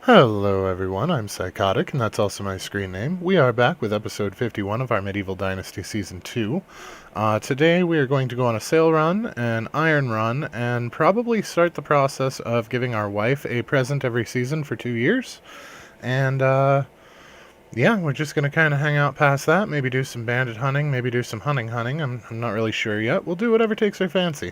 Hello everyone, I'm Psychotic, and that's also my screen name. We are back with episode 51 of our Medieval Dynasty Season 2. Today we are going to go on a sail run, an iron run, and probably start the process of giving our wife a present every season for 2 years. And, yeah, we're just going to kind of hang out past that, maybe do some bandit hunting, maybe do some hunting. I'm not really sure yet. We'll do whatever takes our fancy.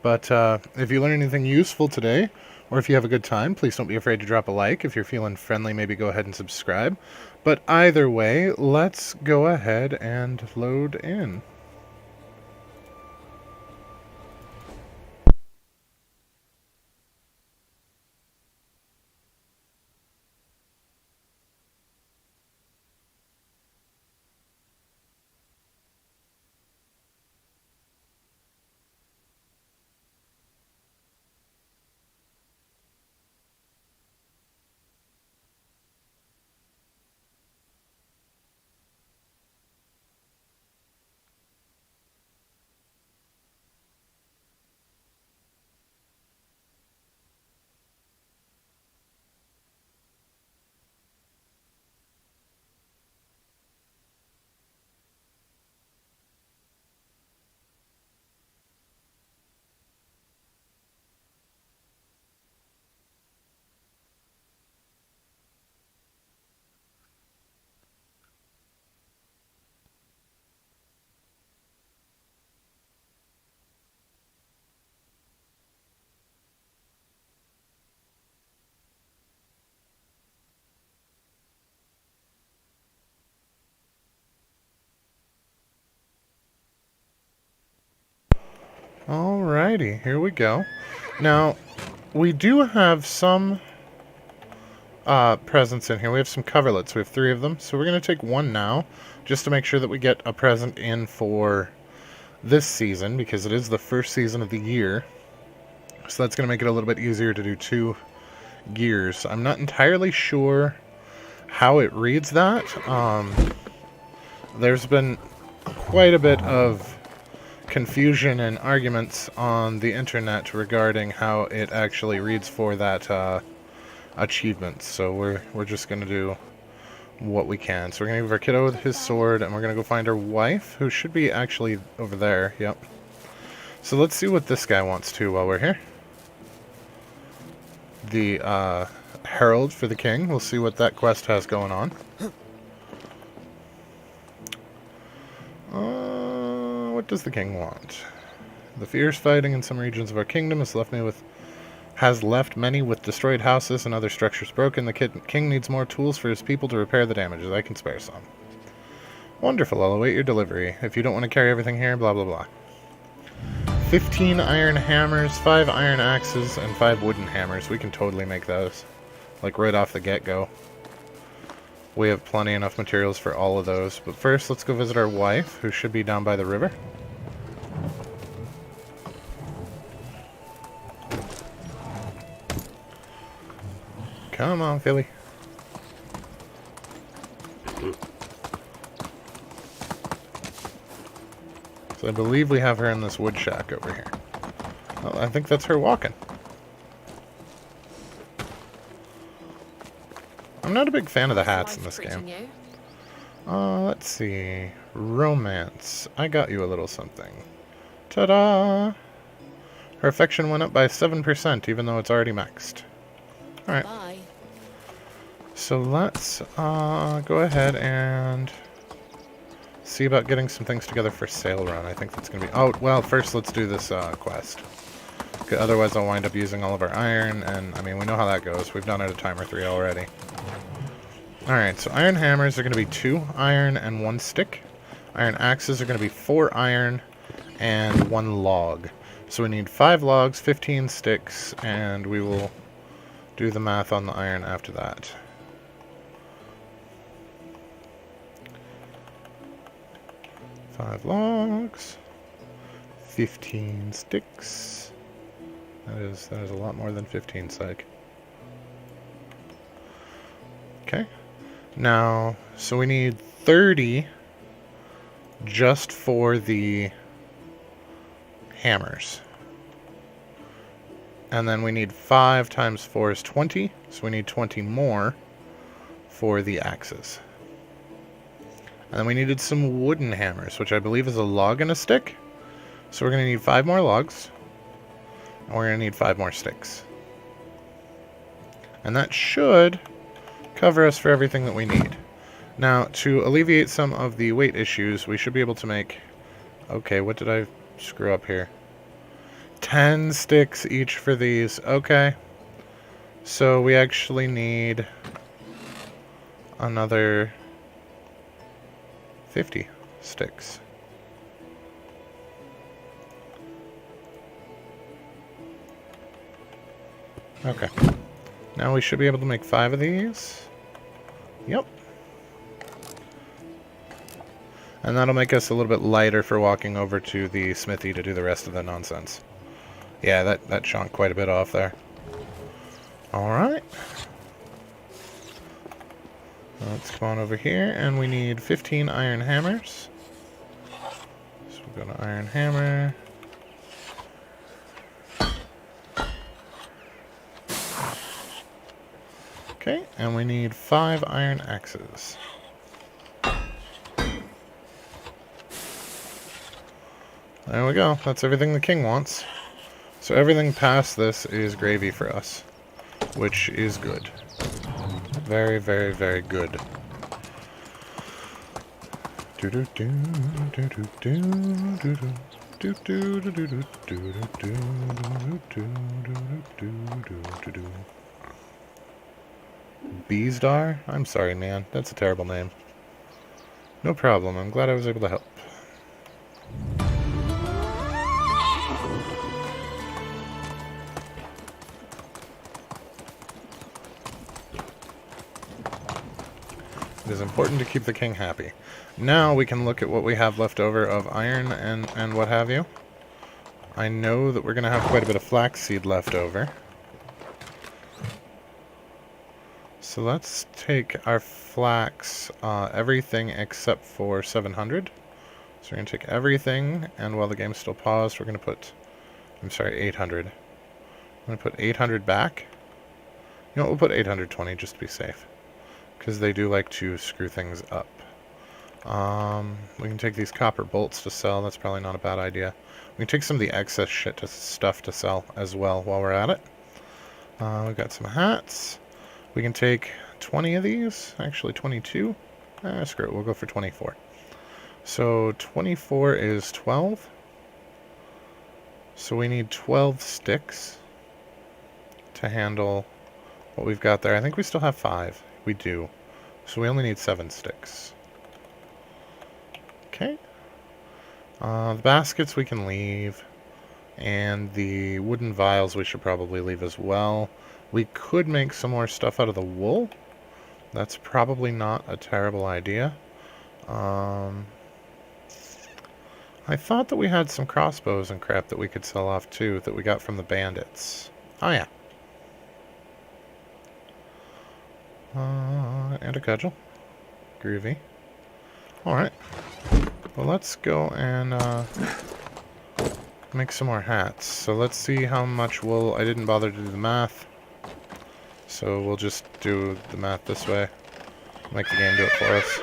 But if you learn anything useful today, or if you have a good time, please don't be afraid to drop a like. If you're feeling friendly, maybe go ahead and subscribe. But either way, let's go ahead and load in. Alrighty, here we go. Now, we do have some presents in here. We have some coverlets. We have 3 of them. So we're going to take one now, just to make sure that we get a present in for this season, because it is the first season of the year. So that's going to make it a little bit easier to do 2 gears. I'm not entirely sure how it reads that. There's been quite a bit of confusion and arguments on the internet regarding how it actually reads for that achievement. So we're just going to do what we can. So we're going to give our kiddo his sword, and we're going to go find our wife, who should be actually over there. Yep. So let's see what this guy wants to while we're here. The Herald for the King. We'll see what that quest has going on. What does the king want? The fierce fighting in some regions of our kingdom has left many with destroyed houses and other structures broken. The king needs more tools for his people to repair the damages. I can spare some. Wonderful, I'll await your delivery. If you don't want to carry everything here, blah blah blah. 15 iron hammers, 5 iron axes, and 5 wooden hammers. We can totally make those. Like right off the get-go. We have plenty enough materials for all of those. But first, let's go visit our wife, who should be down by the river. Come on, Philly. So I believe we have her in this wood shack over here. Oh, I think that's her walking. I'm not a big fan of the hats in this game. Let's see. Romance. I got you a little something. Ta-da! Her affection went up by 7%, even though it's already maxed. Alright. So let's go ahead and see about getting some things together for sail run. I think that's going to be... Oh, well, first let's do this quest. Otherwise I'll wind up using all of our iron, and, I mean, we know how that goes. We've done it a time or 3 already. Alright, so iron hammers are going to be 2 iron and 1 stick. Iron axes are going to be 4 iron and 1 log. So we need 5 logs, 15 sticks, and we will do the math on the iron after that. Five logs, 15 sticks. That is a lot more than 15, psych. Okay. Now, so we need 30 just for the hammers. And then we need 5 times 4 is 20. So we need 20 more for the axes. And then we needed some wooden hammers, which I believe is a log and a stick. So we're going to need 5 more logs. And we're going to need 5 more sticks. And that should cover us for everything that we need. Now, to alleviate some of the weight issues, we should be able to make... Okay, what did I screw up here? 10 sticks each for these. Okay. So we actually need another 50 sticks. Okay. Now we should be able to make 5 of these. Yep. And that'll make us a little bit lighter for walking over to the smithy to do the rest of the nonsense. Yeah, that shone quite a bit off there. Alright. Let's come on over here, and we need 15 iron hammers. So we'll go to iron hammer. Okay, and we need 5 iron axes. There we go. That's everything the king wants. So everything past this is gravy for us, which is good. Very, very, very good. Beesdar? I'm sorry, man. That's a terrible name. No problem. I'm glad I was able to help. It is important to keep the king happy. Now we can look at what we have left over of iron and what have you. I know that we're going to have quite a bit of flaxseed left over. So let's take our flax, everything except for 700. So we're going to take everything, and while the game's still paused, we're going to put, 800. I'm going to put 800 back. You know what, we'll put 820 just to be safe, because they do like to screw things up. We can take these copper bolts to sell. That's probably not a bad idea. We can take some of the excess stuff to sell as well while we're at it. We've got some hats. We can take 20 of these. Actually, 22. Screw it. We'll go for 24. So 24 is 12. So we need 12 sticks to handle what we've got there. I think we still have 5. We do. So we only need 7 sticks. Okay. The baskets we can leave. And the wooden vials we should probably leave as well. We could make some more stuff out of the wool. That's probably not a terrible idea. I thought that we had some crossbows and crap that we could sell off too, that we got from the bandits. Oh yeah. And a cudgel. Groovy. Alright. Well, let's go and make some more hats. So let's see how much wool. I didn't bother to do the math. So we'll just do the math this way. Make the game do it for us.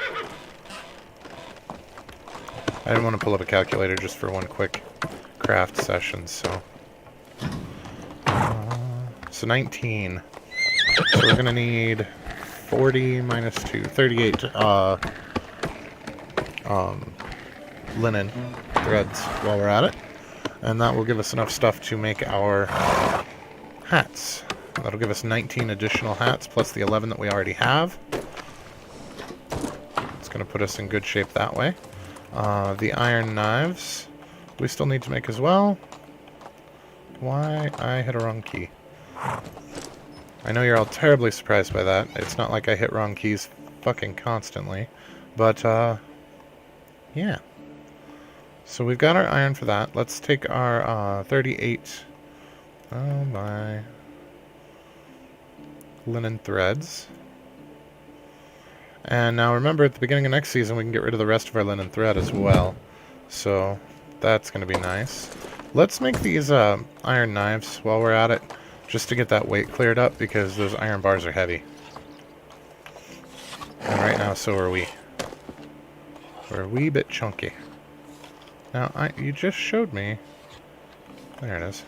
I didn't want to pull up a calculator just for one quick craft session, so... so 19. So we're going to need 40 minus 2, 38 linen threads while we're at it. And that will give us enough stuff to make our hats. That'll give us 19 additional hats, plus the 11 that we already have. It's going to put us in good shape that way. The iron knives we still need to make as well. Why? I hit a wrong key. I know you're all terribly surprised by that. It's not like I hit wrong keys fucking constantly. But, yeah. So we've got our iron for that. Let's take our 38... oh my... linen threads. And now remember, at the beginning of next season we can get rid of the rest of our linen thread as well. So that's going to be nice. Let's make these iron knives while we're at it. just to get that weight cleared up, because those iron bars are heavy. And right now, so are we. We're a wee bit chunky. Now, you just showed me... There it is.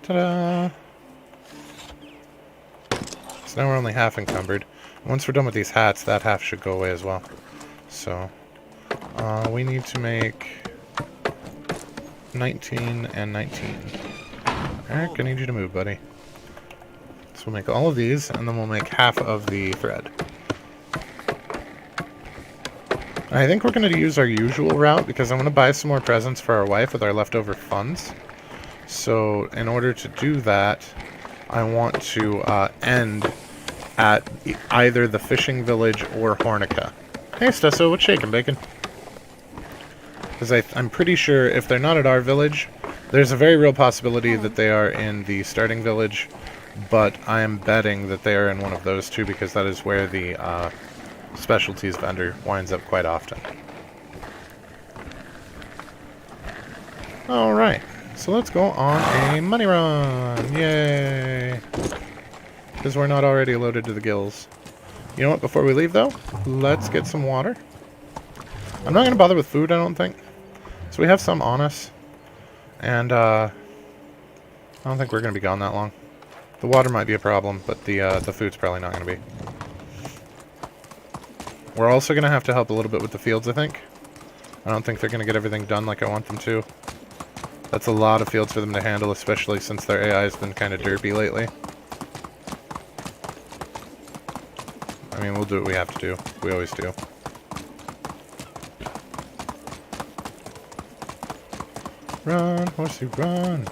Ta-da! So now we're only half encumbered. Once we're done with these hats, that half should go away as well. So, we need to make 19 and 19. Eric, I need you to move, buddy. So we'll make all of these, and then we'll make half of the thread. I think we're going to use our usual route, because I'm going to buy some more presents for our wife with our leftover funds. So, in order to do that, I want to end at either the fishing village or Hornica. Hey, Stesso, what's shaking, bacon? Because I'm pretty sure if they're not at our village, there's a very real possibility that they are in the starting village, but I am betting that they are in one of those two, because that is where the specialties vendor winds up quite often. Alright, so let's go on a money run! Yay! Because we're not already loaded to the gills. You know what, before we leave though, let's get some water. I'm not going to bother with food, I don't think. So we have some on us. And I don't think we're going to be gone that long. The water might be a problem, but the food's probably not going to be. We're also going to have to help a little bit with the fields, I think. I don't think they're going to get everything done like I want them to. That's a lot of fields for them to handle, especially since their AI has been kind of derpy lately. I mean, we'll do what we have to do. We always do. Run, horsey, run!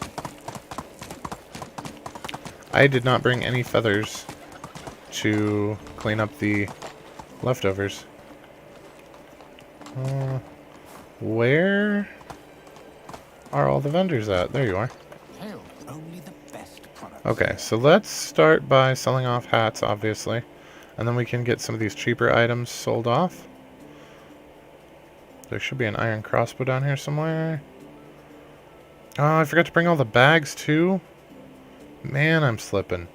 I did not bring any feathers to clean up the leftovers. Where are all the vendors at? There you are. Okay, so let's start by selling off hats, obviously. And then we can get some of these cheaper items sold off. There should be an iron crossbow down here somewhere. Oh, I forgot to bring all the bags, too. Man, I'm slipping.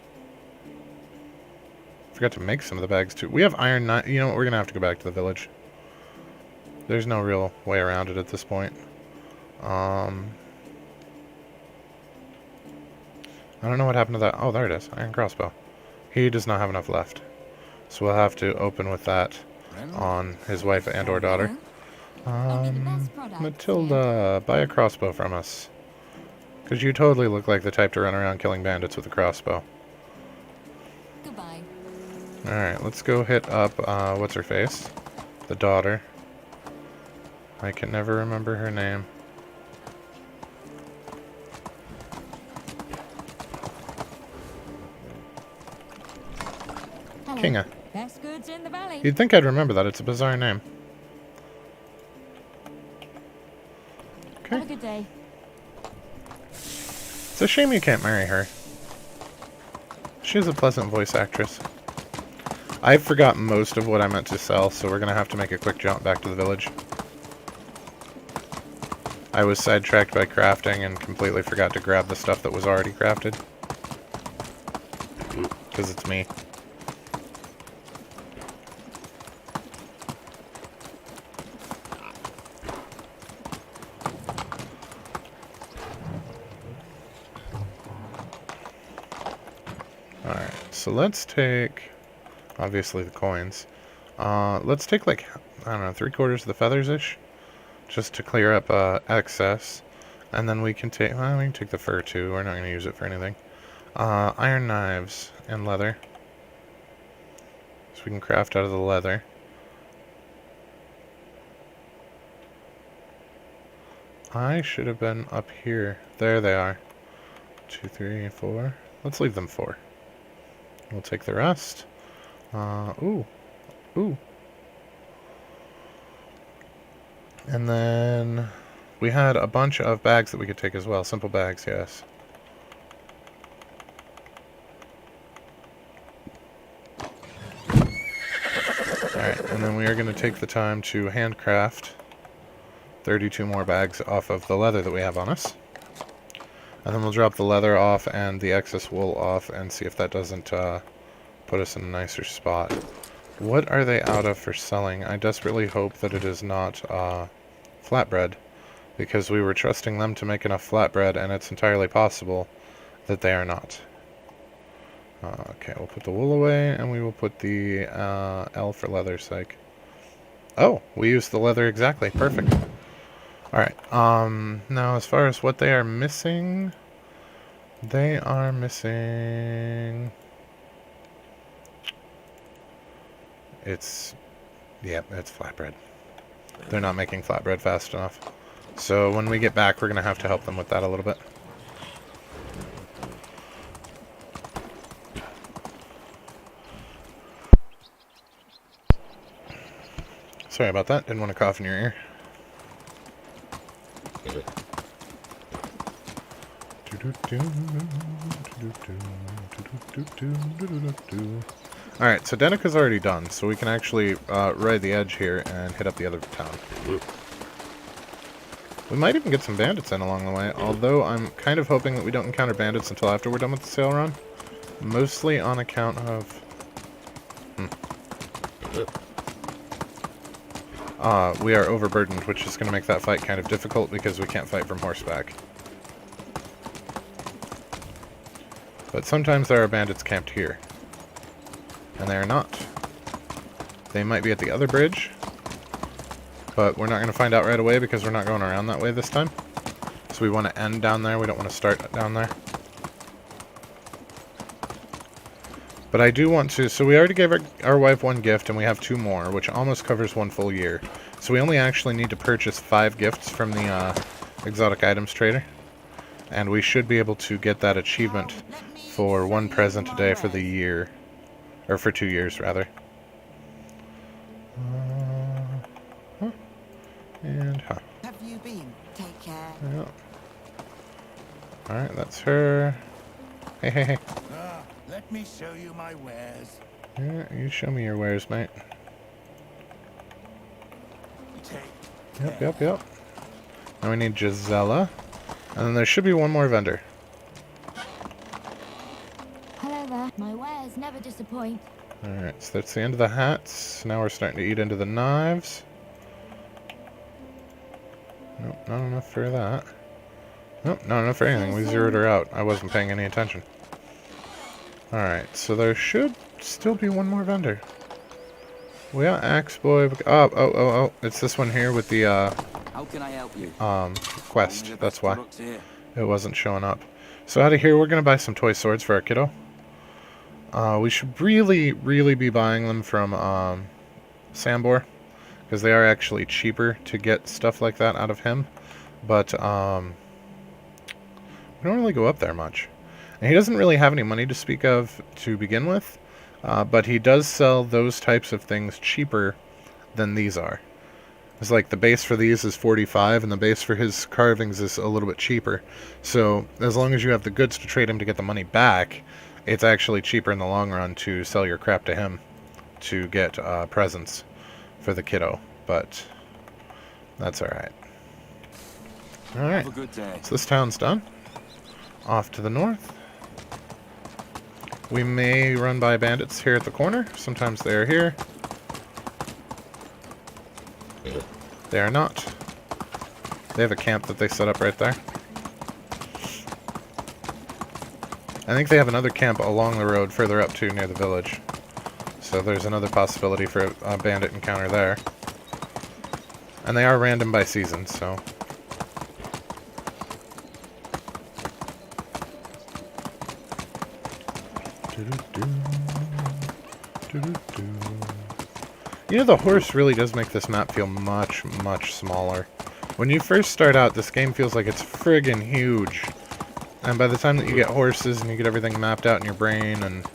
Forgot to make some of the bags, too. We have iron... You know what? We're going to have to go back to the village. There's no real way around it at this point. I don't know what happened to that. Oh, there it is. Iron crossbow. He does not have enough left. So we'll have to open with that on his wife and or daughter. Matilda, buy a crossbow from us. Because you totally look like the type to run around killing bandits with a crossbow. Goodbye. Alright, let's go hit up, what's-her-face? The daughter. I can never remember her name. Hello. Kinga. Best goods in the valley. You'd think I'd remember that. It's a bizarre name. Okay. Have a good day. It's a shame you can't marry her. She's a pleasant voice actress. I forgot most of what I meant to sell, so we're going to have to make a quick jump back to the village. I was sidetracked by crafting and completely forgot to grab the stuff that was already crafted. Because it's me. Alright, so let's take, obviously, the coins. Let's take, like, I don't know, 3/4 of the feathers-ish, just to clear up excess. And then we can take, well, we can take the fur, too. We're not going to use it for anything. Iron knives and leather. So we can craft out of the leather. I should have been up here. There they are. 2, 3, 4. Let's leave them 4. We'll take the rest. Ooh. And then we had a bunch of bags that we could take as well. Simple bags, yes. Alright, and then we are going to take the time to handcraft 32 more bags off of the leather that we have on us. And then we'll drop the leather off and the excess wool off and see if that doesn't put us in a nicer spot. What are they out of for selling? I desperately hope that it is not flatbread, because we were trusting them to make enough flatbread, and it's entirely possible that they are not. Okay, we'll put the wool away, and we will put the L for leather's sake. Oh, we used the leather exactly. Perfect. Alright, now as far as what they are missing, they are missing... It's flatbread. They're not making flatbread fast enough. So when we get back, we're going to have to help them with that a little bit. Sorry about that. Didn't want to cough in your ear. Alright, so Denica's already done, so we can actually ride the edge here and hit up the other town. We might even get some bandits in along the way, although I'm kind of hoping that we don't encounter bandits until after we're done with the sail run. Mostly on account of... we are overburdened, which is going to make that fight kind of difficult because we can't fight from horseback. But sometimes there are bandits camped here. And they are not. They might be at the other bridge, but we're not going to find out right away because we're not going around that way this time. So we want to end down there, we don't want to start down there. But I do want to, so we already gave our wife one gift and we have 2 more, which almost covers 1 full year. So we only actually need to purchase 5 gifts from the exotic items trader. And we should be able to get that achievement for 1 present a day for the year. Or for 2 years, rather. And Have you been? Take care. Yeah. Alright, that's her. Hey, hey, hey. Let me show you my wares. Yeah, you show me your wares, mate. Yep. Now we need Gisela. And then there should be 1 more vendor. Hello there. My wares never disappoint. Alright, so that's the end of the hats. Now we're starting to eat into the knives. Nope, not enough for that. Nope, not enough for anything. We zeroed her out. I wasn't paying any attention. Alright, so there should still be 1 more vendor. We got Axe Boy. Oh. It's this one here with the, How can I help you? quest. That's why it wasn't showing up. So out of here, we're going to buy some toy swords for our kiddo. We should really be buying them from, Sambor, because they are actually cheaper to get stuff like that out of him. But, we don't really go up there much. And he doesn't really have any money to speak of to begin with, but he does sell those types of things cheaper than these are. It's like the base for these is 45, and the base for his carvings is a little bit cheaper. So as long as you have the goods to trade him to get the money back, it's actually cheaper in the long run to sell your crap to him to get presents for the kiddo. But that's alright. Alright, Have a good day. so this town's done. Off to the north. We may run by bandits here at the corner. Sometimes they are here. They are not. They have a camp that they set up right there. I think they have another camp along the road further up too, near the village. So there's another possibility for a bandit encounter there. And they are random by season, so... You know, the horse really does make this map feel much smaller. When you first start out, this game feels like it's friggin' huge. And by the time that you get horses and you get everything mapped out in your brain and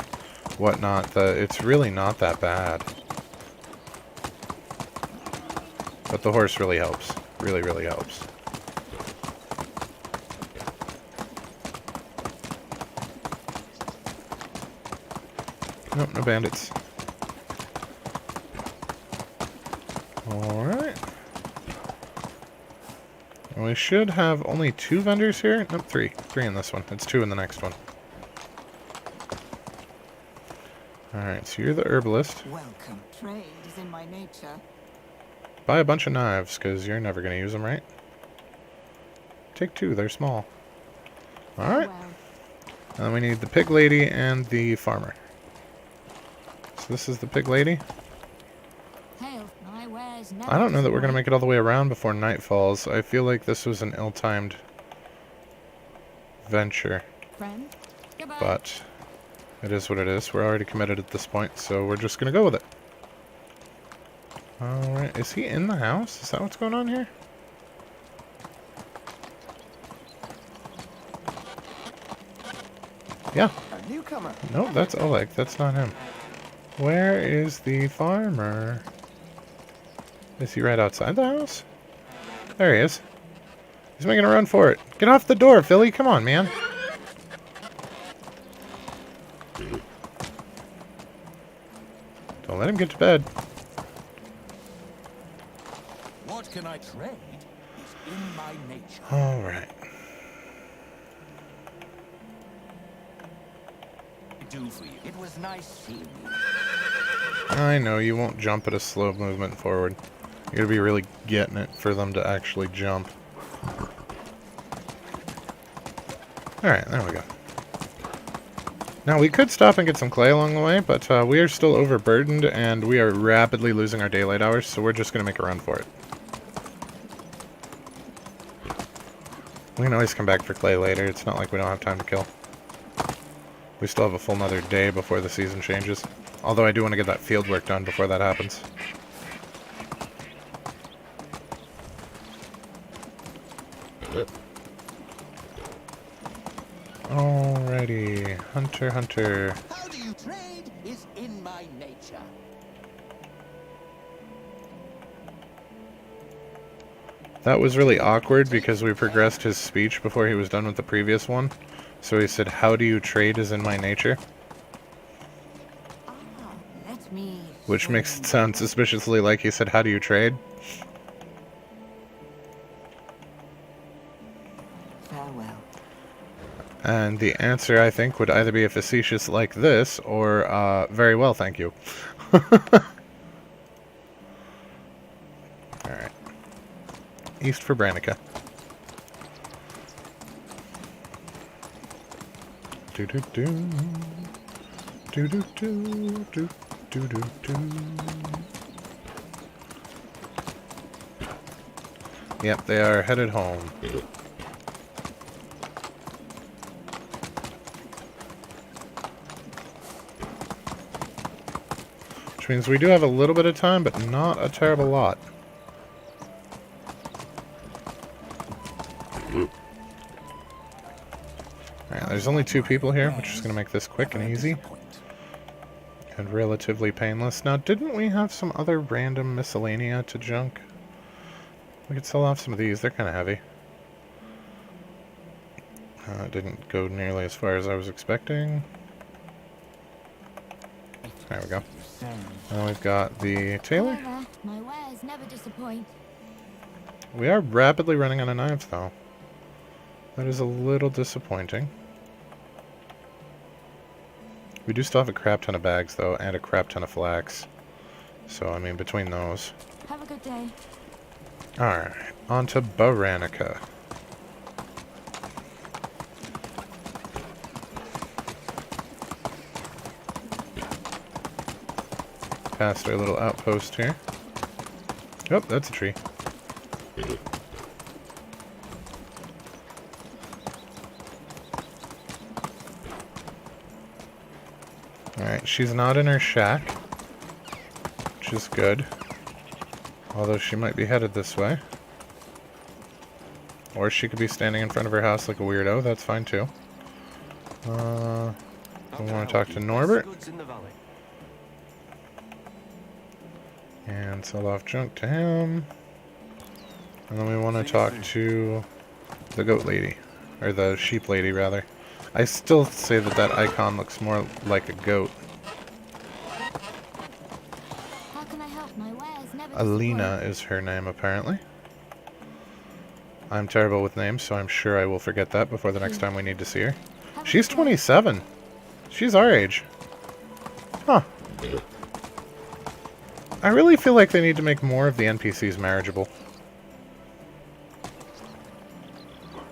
whatnot, it's really not that bad. But the horse really helps. Really helps. Nope, no bandits. Alright. And we should have only 2 vendors here. Nope, 3. 3 in this one. It's 2 in the next one. Alright, so you're the herbalist. Welcome. Trade is in my nature. Buy a bunch of knives, because you're never going to use them, right? Take 2, they're small. Alright. Well, And then we need the pig lady and the farmer. So this is the pig lady. hail, my wares never I don't know that we're going to disappoint. make it all the way around before night falls. I feel like this was an ill-timed venture. Friend, goodbye. But it is what it is. We're already committed at this point, so we're just going to go with it. Alright, is he in the house? Is that what's going on here? Yeah. A newcomer. Nope, that's Oleg. That's not him. Where is the farmer? Is he right outside the house? There he is. He's making a run for it. Get off the door, Philly. Come on, man. Don't let him get to bed. What can I trade is in my nature. Alright. Do for you. It was nice seeing you. I know, you won't jump at a slow movement forward. You gotta be really getting it for them to actually jump. Alright, there we go. Now, we could stop and get some clay along the way, but we are still overburdened, and we are rapidly losing our daylight hours, so we're just gonna make a run for it. We can always come back for clay later. It's not like we don't have time to kill. We still have a full another day before the season changes. Although I do want to get that field work done before that happens. Alrighty. Hunter, hunter. How do you trade is in my nature. That was really awkward because we progressed his speech before he was done with the previous one. So he said, "How do you trade is in my nature," Ah, let me which show makes you. it sound suspiciously like he said, "How do you trade?" Farewell. And the answer, I think, would either be a facetious like this, or, very well, thank you. Alright. East for Branica. Do-do-do. Do-do-do. Do-do-do. Yep, they are headed home. Which means we do have a little bit of time, but not a terrible lot. Alright, there's only 2 people here, which is going to make this quick and easy. And relatively painless. Now, didn't we have some other random miscellanea to junk? We could sell off some of these. They're kind of heavy. It didn't go nearly as far as I was expecting. There we go. Now we've got the tailor. However, my wares never disappoint. We are rapidly running out of knives, though. That is a little disappointing. We do still have a crap ton of bags, though, and a crap ton of flax. So, I mean, between those. Have a good day. Alright, on to Baranica. Past our little outpost here. Oh, that's a tree. Alright, she's not in her shack, which is good. Although she might be headed this way. Or she could be standing in front of her house like a weirdo, that's fine too. We want to talk to Norbert. And sell off junk to him. And then we want to talk to the goat lady. Or the sheep lady, rather. I still say that that icon looks more like a goat. How can I help? My wares never Alina is her name, apparently. I'm terrible with names, so I'm sure I will forget that before the next time we need to see her. She's 27. She's our age. Huh. I really feel like they need to make more of the NPCs marriageable.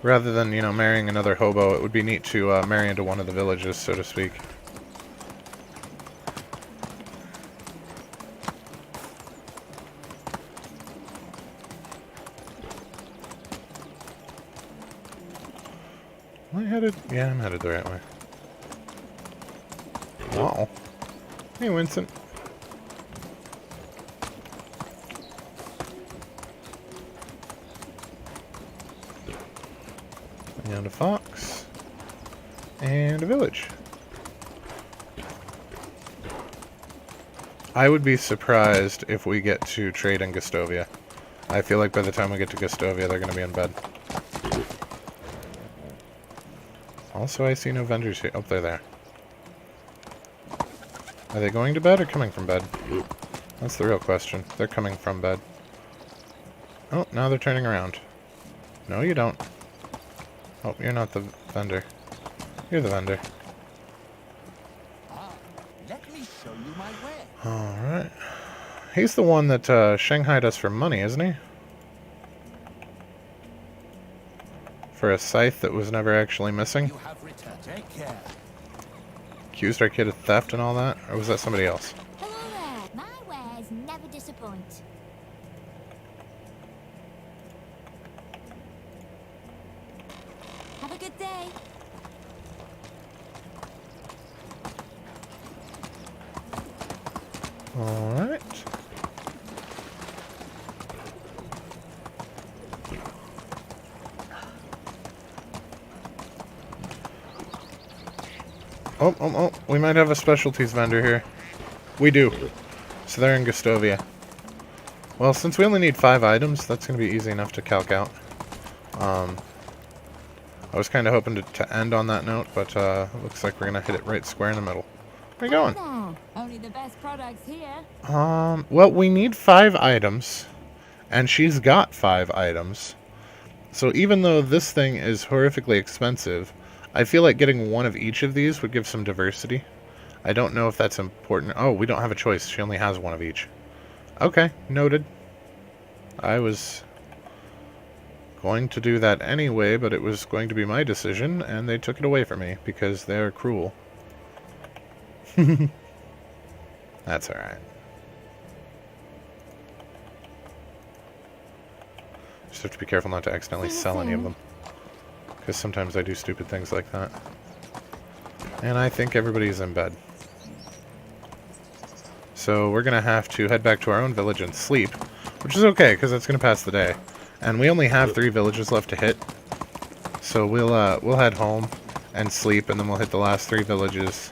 Rather than, you know, marrying another hobo, it would be neat to marry into one of the villages, so to speak. Am I headed? Yeah, I'm headed the right way. Wow. Hey, Winston. And a fox. And a village. I would be surprised if we get to trade in Gustovia. I feel like by the time we get to Gustovia, they're going to be in bed. Also, I see no vendors here. Oh, they're there. Are they going to bed or coming from bed? That's the real question. They're coming from bed. Oh, now they're turning around. No, you don't. Oh, you're not the vendor. You're the vendor. Let me show you my way. Alright. He's the one that shanghaied us for money, isn't he? For a scythe that was never actually missing? You have returned. Take care. Accused our kid of theft and all that? Or was that somebody else? Hello there. My wares never disappoint. Have a good day. Alright. Oh, we might have a specialties vendor here. We do. So they're in Gustovia. Well, since we only need 5 items, that's going to be easy enough to calc out. I was kind of hoping to end on that note, but looks like we're going to hit it right square in the middle. Where you going? There. Only the best products here. Well, we need 5 items, and she's got 5 items. So even though this thing is horrifically expensive, I feel like getting one of each of these would give some diversity. I don't know if that's important. Oh, we don't have a choice. She only has one of each. Okay, noted. I was going to do that anyway, but it was going to be my decision, and they took it away from me because they're cruel. That's alright. Just have to be careful not to accidentally sell any of them. Because sometimes I do stupid things like that. And I think everybody's in bed. So we're going to have to head back to our own village and sleep. Which is okay, because that's going to pass the day. And we only have 3 villages left to hit. So we'll head home and sleep, and then we'll hit the last 3 villages.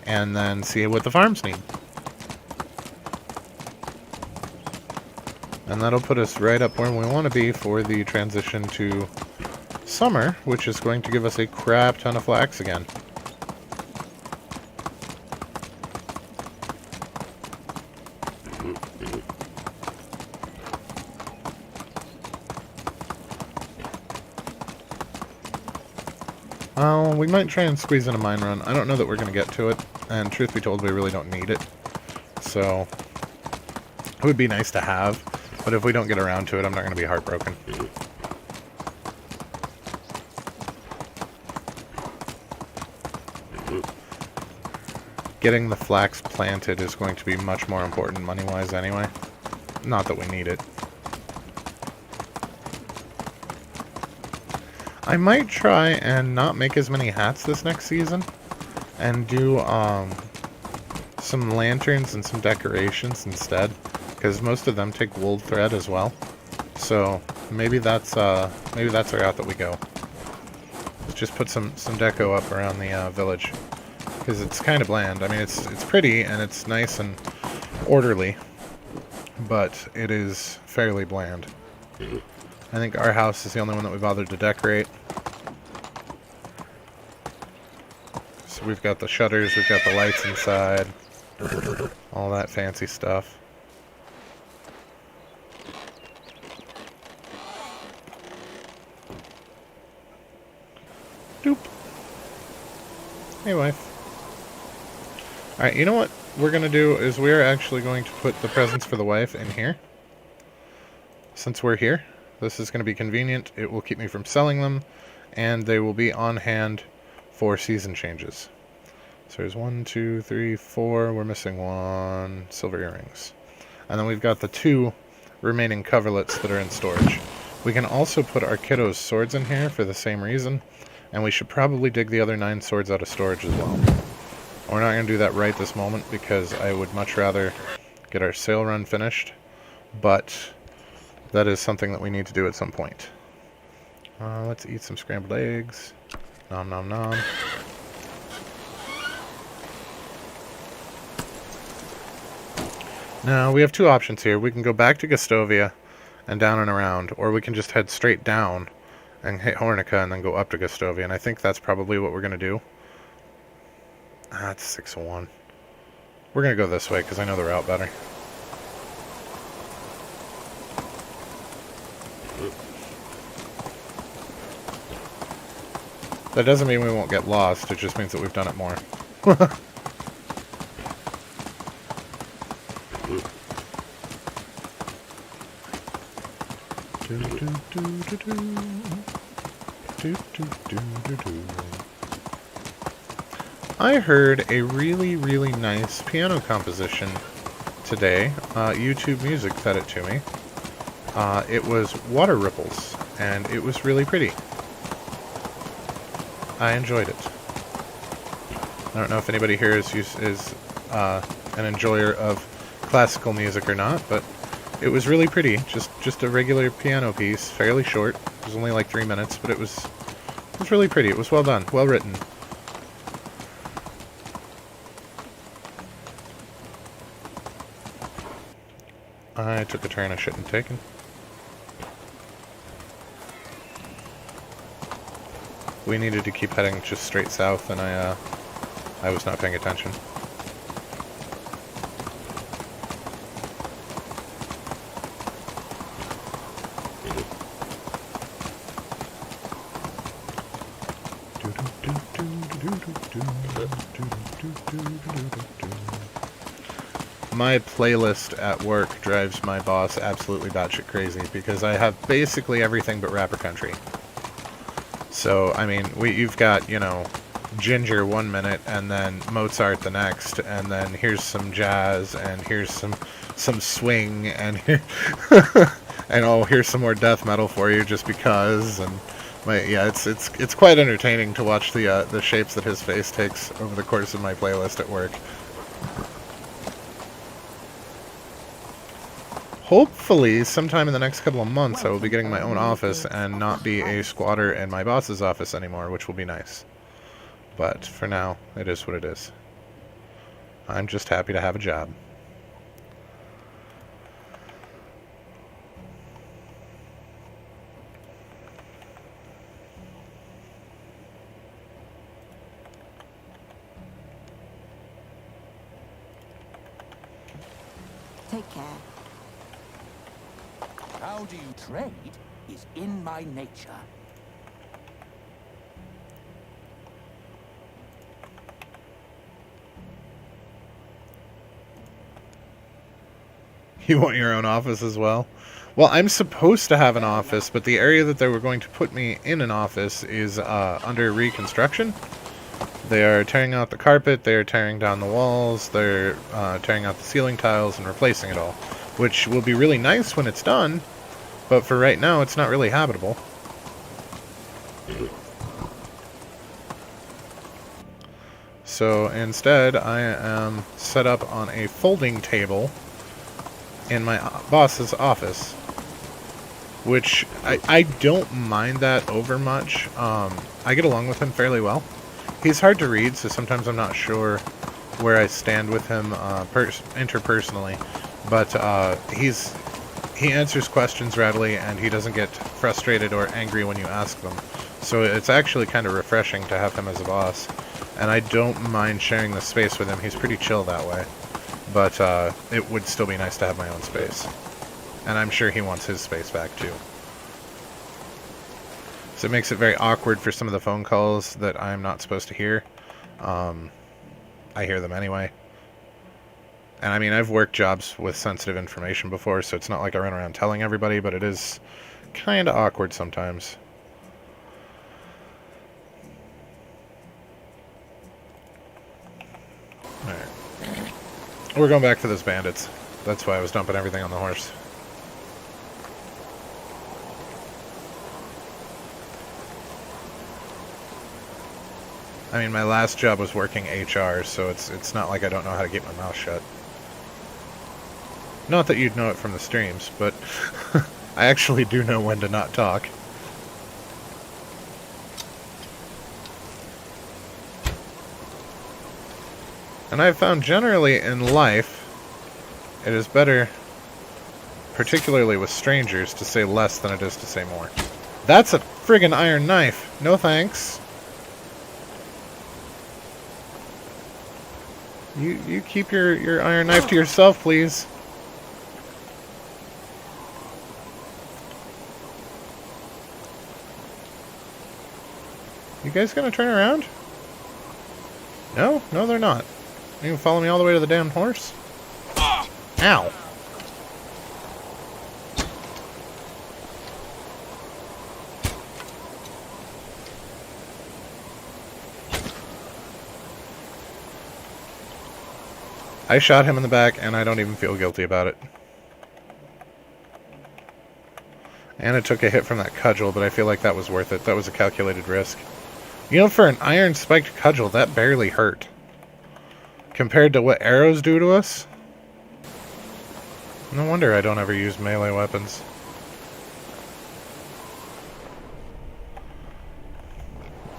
And then see what the farms need. And that'll put us right up where we want to be for the transition to summer, which is going to give us a crap ton of flax again. We might try and squeeze in a mine run. I don't know that we're going to get to it, and truth be told, we really don't need it. So, it would be nice to have, but if we don't get around to it, I'm not going to be heartbroken. Getting the flax planted is going to be much more important money-wise anyway. Not that we need it. I might try and not make as many hats this next season, and do some lanterns and some decorations instead, because most of them take wool thread as well. So maybe that's our route that we go. Let's just put some deco up around the village, because it's kind of bland. I mean, it's pretty and it's nice and orderly, but it is fairly bland. I think our house is the only one that we bothered to decorate. So we've got the shutters, we've got the lights inside, all that fancy stuff. Doop. Hey, wife. Alright, you know what we're going to do is we're actually going to put the presents for the wife in here. Since we're here, this is going to be convenient. It will keep me from selling them, and they will be on hand for season changes. So there's 1, 2, 3, 4. We're missing 1 silver earrings. And then we've got the 2 remaining coverlets that are in storage. We can also put our kiddos' swords in here for the same reason, and we should probably dig the other 9 swords out of storage as well. We're not going to do that right this moment because I would much rather get our sale run finished, but that is something that we need to do at some point. Let's eat some scrambled eggs. Nom nom nom. Now, we have 2 options here. We can go back to Gustovia and down and around, or we can just head straight down and hit Hornica and then go up to Gustovia, and I think that's probably what we're going to do. It's 601. We're going to go this way because I know the route better. That doesn't mean we won't get lost, it just means that we've done it more. I heard a really, really nice piano composition today. YouTube Music fed it to me. It was Water Ripples, and it was really pretty. I enjoyed it. I don't know if anybody here is an enjoyer of classical music or not, but it was really pretty. Just a regular piano piece, fairly short. It was only like 3 minutes, but it was really pretty. It was well done, well written. I took a turn I shouldn't have taken. We needed to keep heading just straight south, and I was not paying attention. My playlist at work drives my boss absolutely batshit crazy because I have basically everything but rapper country. So, I mean, you've got, you know, Ginger 1 minute, and then Mozart the next, and then here's some jazz, and here's some swing, and here, and oh, here's some more death metal for you just because, and yeah, it's quite entertaining to watch the shapes that his face takes over the course of my playlist at work. Hopefully, sometime in the next couple of months, I will be getting my own office and not be a squatter in my boss's office anymore, which will be nice. But for now, it is what it is. I'm just happy to have a job. Take care. How do you trade is in my nature. You want your own office as well? Well, I'm supposed to have an office, but the area that they were going to put me in an office is under reconstruction. They are tearing out the carpet, they are tearing down the walls, they're tearing out the ceiling tiles and replacing it all. Which will be really nice when it's done, but for right now it's not really habitable. So instead I am set up on a folding table in my boss's office, which I don't mind that over much. I get along with him fairly well. He's hard to read, so sometimes I'm not sure where I stand with him interpersonally. But he answers questions readily, and he doesn't get frustrated or angry when you ask them. So it's actually kind of refreshing to have him as a boss. And I don't mind sharing the space with him. He's pretty chill that way. But it would still be nice to have my own space. And I'm sure he wants his space back too. So it makes it very awkward for some of the phone calls that I'm not supposed to hear. I hear them anyway. And I mean, I've worked jobs with sensitive information before, so it's not like I run around telling everybody, but it is kind of awkward sometimes. Alright. We're going back to those bandits. That's why I was dumping everything on the horse. I mean, my last job was working HR, so it's not like I don't know how to keep my mouth shut. Not that you'd know it from the streams, but I actually do know when to not talk. And I've found generally in life, it is better, particularly with strangers, to say less than it is to say more. That's a friggin' iron knife. No thanks. You keep your iron knife to yourself, please. You guys gonna turn around? No? No, they're not. You can follow me all the way to the damn horse? Ow. I shot him in the back, and I don't even feel guilty about it. And it took a hit from that cudgel, but I feel like that was worth it. That was a calculated risk. You know, for an iron-spiked cudgel, that barely hurt. Compared to what arrows do to us? No wonder I don't ever use melee weapons.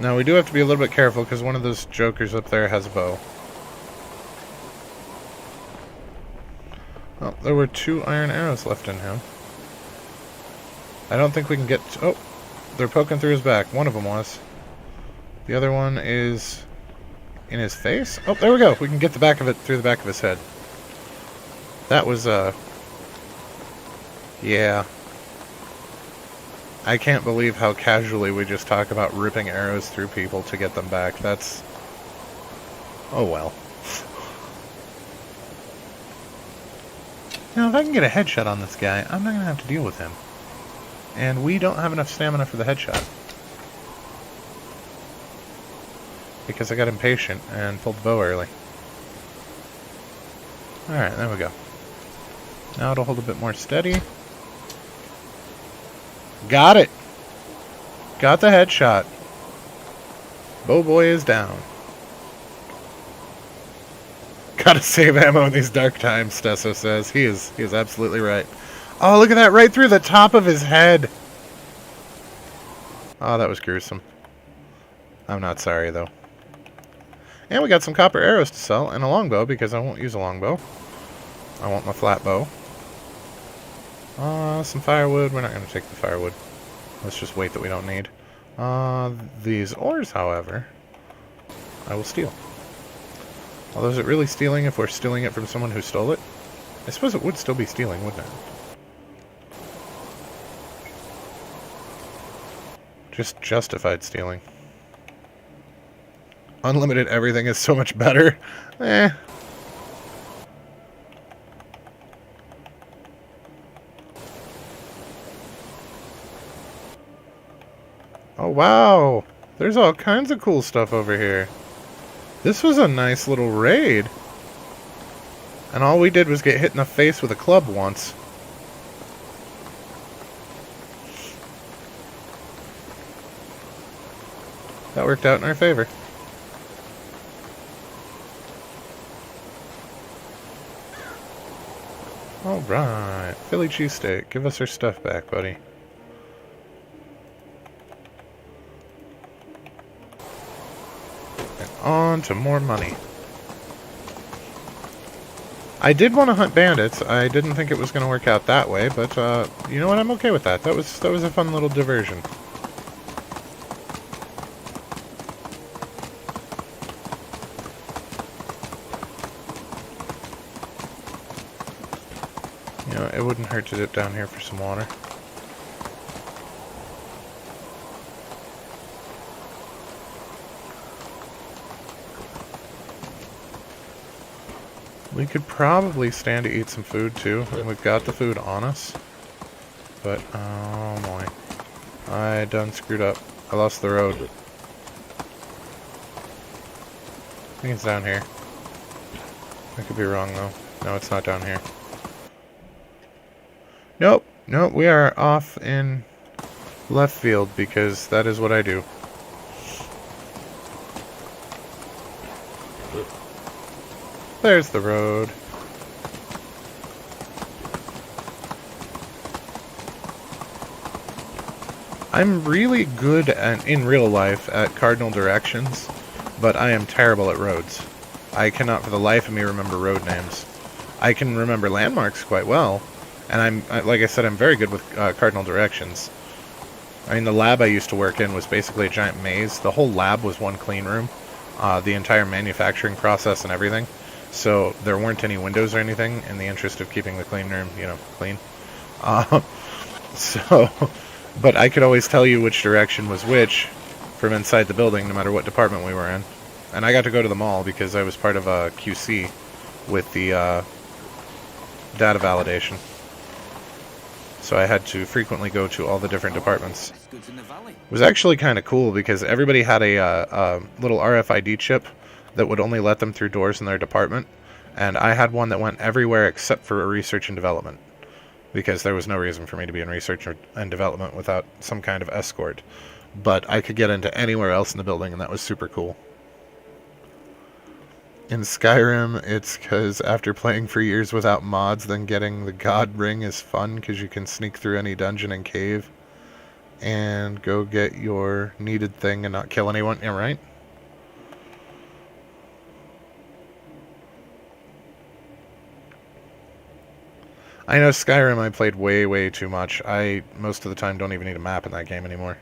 Now, we do have to be a little bit careful, because one of those jokers up there has a bow. Well, there were 2 iron arrows left in him. I don't think we can get... Oh, they're poking through his back. One of them was. The other one is in his face. Oh, there we go. We can get the back of it through the back of his head. That was, yeah. I can't believe how casually we just talk about ripping arrows through people to get them back. That's... Oh, well. Now, if I can get a headshot on this guy, I'm not going to have to deal with him. And we don't have enough stamina for the headshot. Because I got impatient and pulled the bow early. Alright, there we go. Now it'll hold a bit more steady. Got it! Got the headshot. Bow boy is down. Gotta save ammo in these dark times, Stesso says. He is absolutely right. Oh, look at that, right through the top of his head. Oh, that was gruesome. I'm not sorry, though. And we got some copper arrows to sell, and a longbow, because I won't use a longbow. I want my flat bow. Some firewood. We're not going to take the firewood. Let's just wait that we don't need. These ores, however, I will steal. Although, is it really stealing if we're stealing it from someone who stole it? I suppose it would still be stealing, wouldn't it? Just justified stealing. Unlimited everything is so much better. Eh. Oh, wow. There's all kinds of cool stuff over here. This was a nice little raid. And all we did was get hit in the face with a club once. That worked out in our favor. Alright. Philly cheesesteak. Give us our stuff back, buddy. And on to more money. I did want to hunt bandits. I didn't think it was going to work out that way, but you know what? I'm okay with that. That was a fun little diversion. You know, it wouldn't hurt to dip down here for some water. We could probably stand to eat some food too, and we've got the food on us. But, oh my. I done screwed up. I lost the road. I think it's down here. I could be wrong though. No, it's not down here. Nope. Nope, we are off in left field because that is what I do. There's the road. I'm really good in real life at cardinal directions, but I am terrible at roads. I cannot for the life of me remember road names. I can remember landmarks quite well, and like I said, I'm very good with cardinal directions. I mean, the lab I used to work in was basically a giant maze. The whole lab was one clean room, the entire manufacturing process and everything. So there weren't any windows or anything in the interest of keeping the clean room, you know, clean. But I could always tell you which direction was which from inside the building, no matter what department we were in. And I got to go to them all because I was part of a QC with the data validation. So I had to frequently go to all the different departments. It was actually kind of cool because everybody had a little RFID chip that would only let them through doors in their department, and I had one that went everywhere except for research and development, because there was no reason for me to be in research and development without some kind of escort. But I could get into anywhere else in the building, and that was super cool. In Skyrim, it's because after playing for years without mods, then getting the God Ring is fun because you can sneak through any dungeon and cave and go get your needed thing and not kill anyone. Yeah, right? I know Skyrim I played way, way too much. I, most of the time, don't even need a map in that game anymore.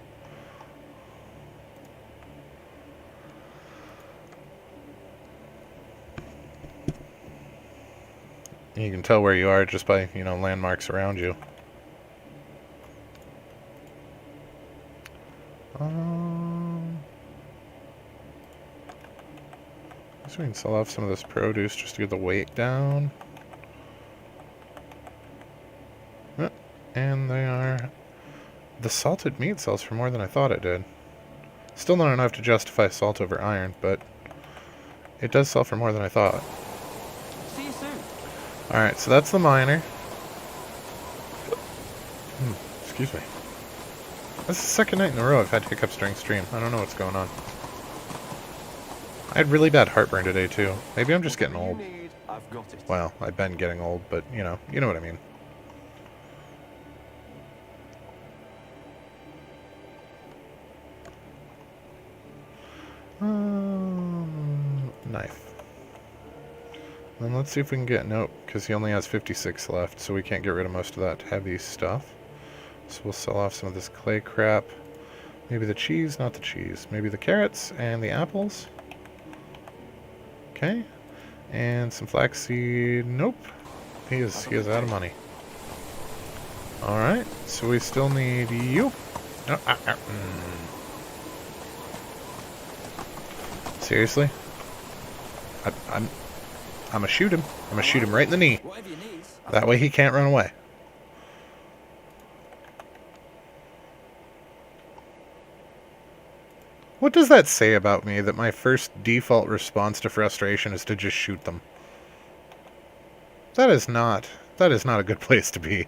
You can tell where you are just by, you know, landmarks around you. So we can sell off some of this produce just to get the weight down. And they are... The salted meat sells for more than I thought it did. Still not enough to justify salt over iron, but it does sell for more than I thought. See you soon. Alright, so that's the miner. Excuse me. That's the second night in a row I've had hiccups during stream. I don't know what's going on. I had really bad heartburn today, too. Maybe I'm just getting old. Well, I've been getting old, but, you know what I mean. Knife. Then let's see if we can get... Nope, because he only has 56 left, so we can't get rid of most of that heavy stuff. So we'll sell off some of this clay crap. Maybe the cheese, not the cheese. Maybe the carrots and the apples. Okay. And some flaxseed. Nope. He is out of money. Alright, so we still need you. Seriously? I'm gonna shoot him. I'm gonna shoot him right in the knee. That way he can't run away. What does that say about me, that my first default response to frustration is to just shoot them? That is not a good place to be.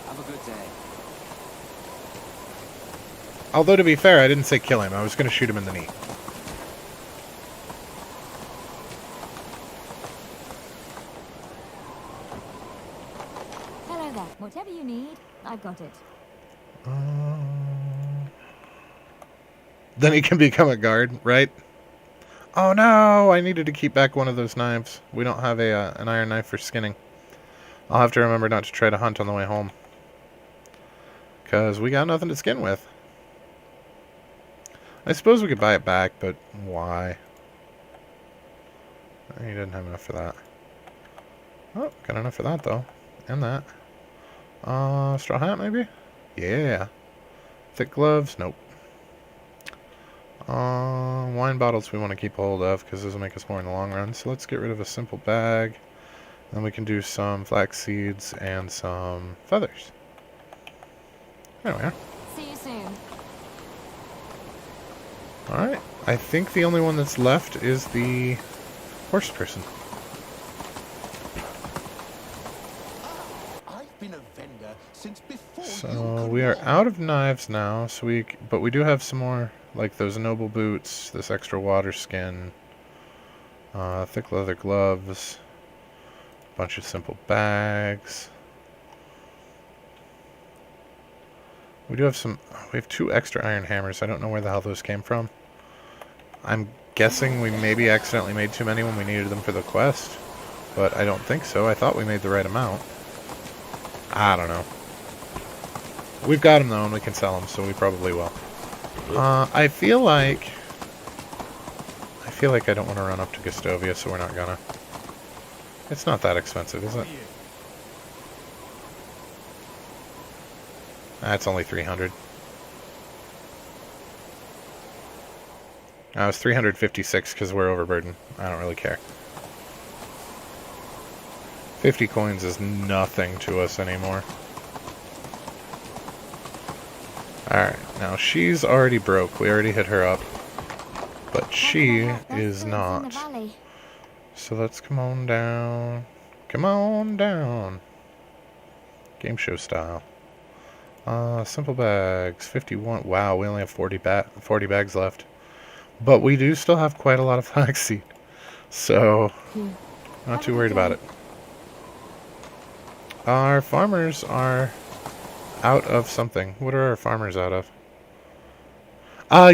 Have a good day. Although, to be fair, I didn't say kill him. I was going to shoot him in the knee. Hello there. Whatever you need, I've got it. Then he can become a guard, right? Oh no! I needed to keep back one of those knives. We don't have an iron knife for skinning. I'll have to remember not to try to hunt on the way home. Because we got nothing to skin with. I suppose we could buy it back, but why? He didn't have enough for that. Oh, got enough for that, though. And that. Straw hat, maybe? Yeah. Thick gloves? Nope. Wine bottles we want to keep hold of because those will make us more in the long run. So let's get rid of a simple bag. Then we can do some flax seeds and some feathers. There we are. See you soon. Alright. I think the only one that's left is the horse person. I've been a vendor since before So we are out of knives now, but we do have some more, like those noble boots, this extra water skin, thick leather gloves, a bunch of simple bags. We have 2 extra iron hammers. I don't know where the hell those came from. I'm guessing we maybe accidentally made too many when we needed them for the quest, but I don't think so. I thought we made the right amount. I don't know. We've got them though, and we can sell them, so we probably will. I feel like I don't want to run up to Gustovia, so we're not gonna. It's not that expensive, is it? It's only 300. It was 356 because we're overburdened. I don't really care. 50 coins is nothing to us anymore. Alright, now she's already broke. We already hit her up. But she is not. So let's come on down. Come on down. Game show style. Simple bags. 51. Wow, we only have 40 bags left. But we do still have quite a lot of flaxseed. So, not too worried about it. Our farmers are out of something. What are our farmers out of?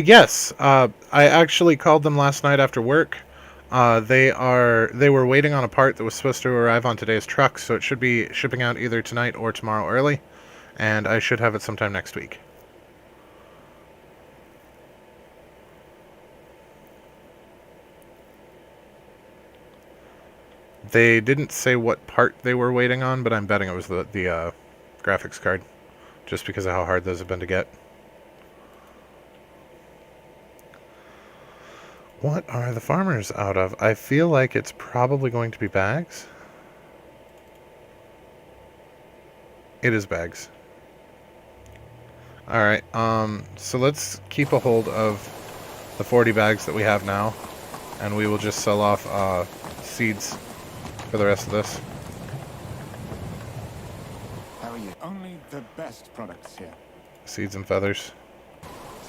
Yes. I actually called them last night after work. They were waiting on a part that was supposed to arrive on today's truck, so it should be shipping out either tonight or tomorrow early, and I should have it sometime next week. They didn't say what part they were waiting on, but I'm betting it was the graphics card, just because of how hard those have been to get. What are the farmers out of? I feel like it's probably going to be bags. It is bags. Alright, so let's keep a hold of the 40 bags that we have now, and we will just sell off seeds for the rest of this. How are you? Only the best products here. Seeds and feathers.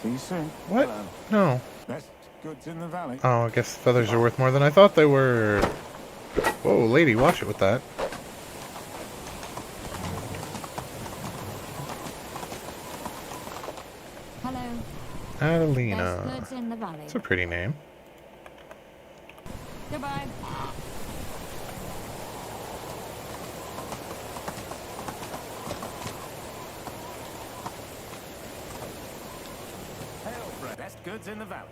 See you soon. What? Hello. No. Best goods in the valley. Oh, I guess feathers are worth more than I thought they were. Whoa, lady, watch it with that. Hello. Adelina. Best goods in the valley. That's a pretty name. Goodbye. Best goods in the valley.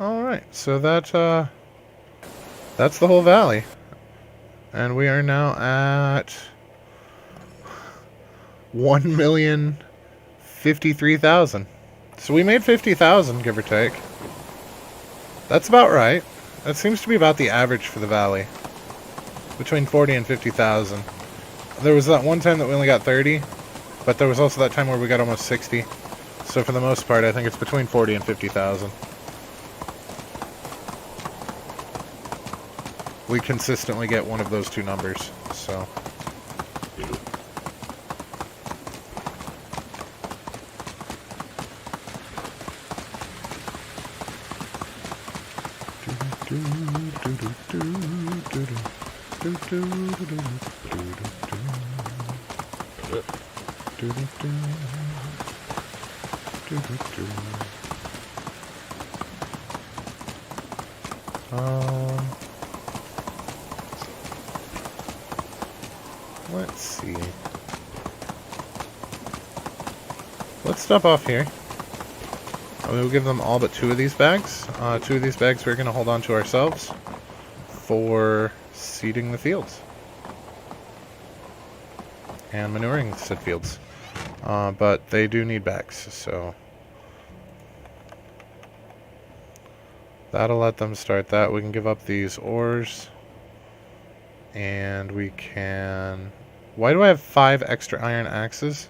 Alright, so that's the whole valley. And we are now at 1,053,000. So we made 50,000, give or take. That's about right. That seems to be about the average for the valley. Between 40 and 50,000. There was that one time that we only got 30, but there was also that time where we got almost 60. So for the most part, I think it's between 40 and 50,000. We consistently get one of those two numbers, so. Let's see. Let's stop off here. We'll give them all but 2 of these bags. 2 of these bags we're going to hold on to ourselves for seeding the fields. and manuring said fields. But they do need bags, so that'll let them start that. We can give up these ores, and we can... Why do I have 5 extra iron axes?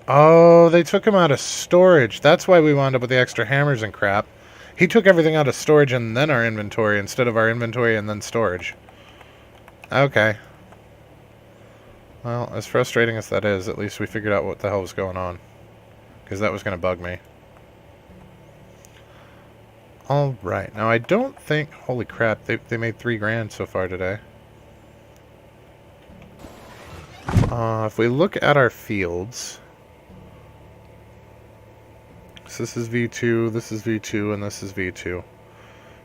Oh, they took them out of storage. That's why we wound up with the extra hammers and crap. He took everything out of storage and then our inventory instead of our inventory and then storage. Okay. Well, as frustrating as that is, at least we figured out what the hell was going on. Because that was going to bug me. Alright, now I don't think... Holy crap, they made 3 grand so far today. If we look at our fields... So this is V2, this is V2, and this is V2.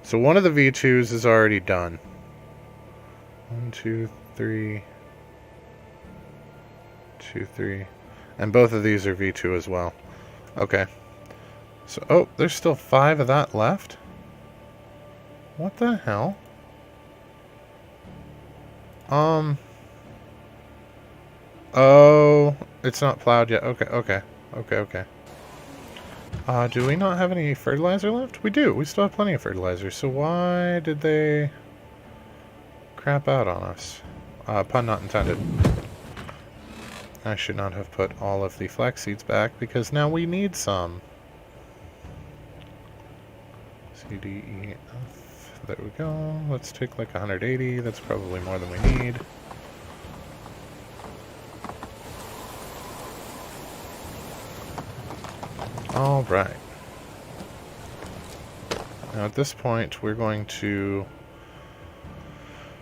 So one of the V2s is already done. 1, 2, 3... 2, 3... And both of these are V2 as well. Okay. So, oh, there's still 5 of that left? What the hell? Oh, it's not plowed yet. Okay. Do we not have any fertilizer left? We do. We still have plenty of fertilizer. So why did they crap out on us? Pun not intended. I should not have put all of the flax seeds back because now we need some. C, D, E, F. There we go. Let's take like 180. That's probably more than we need. Alright. Now at this point, we're going to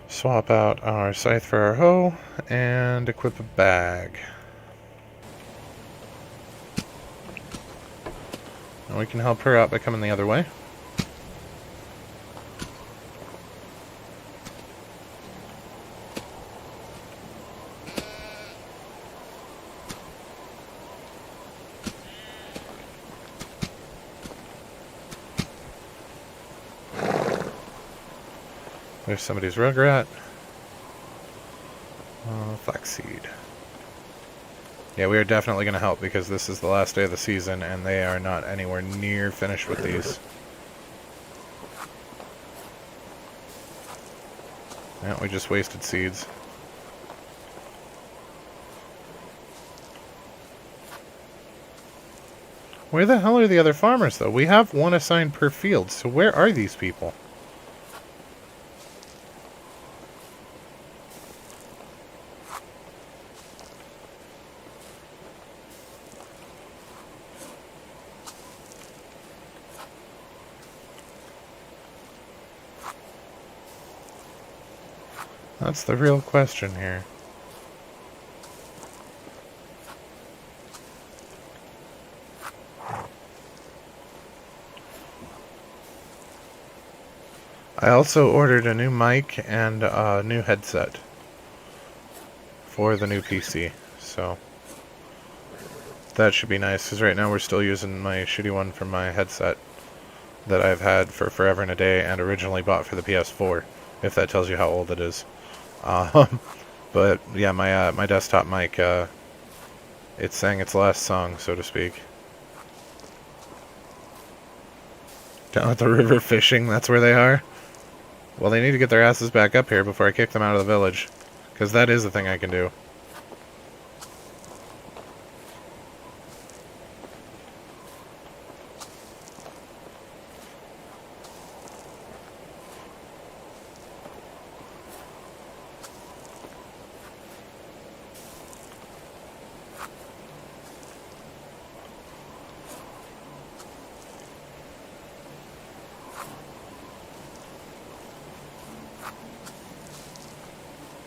swap out our scythe for our hoe and equip a bag. And we can help her out by coming the other way. There's somebody's rugrat. Flaxseed. Yeah, we are definitely going to help because this is the last day of the season and they are not anywhere near finished with these. Yeah, we just wasted seeds. Where the hell are the other farmers, though? We have one assigned per field, so where are these people? That's the real question here. I also ordered a new mic and a new headset for the new PC, so that should be nice, because right now we're still using my shitty one from my headset that I've had for forever and a day and originally bought for the PS4, if that tells you how old it is. But yeah, my desktop mic, it's sang its last song, so to speak. Down at the river fishing, that's where they are? Well, they need to get their asses back up here before I kick them out of the village, because that is the thing I can do.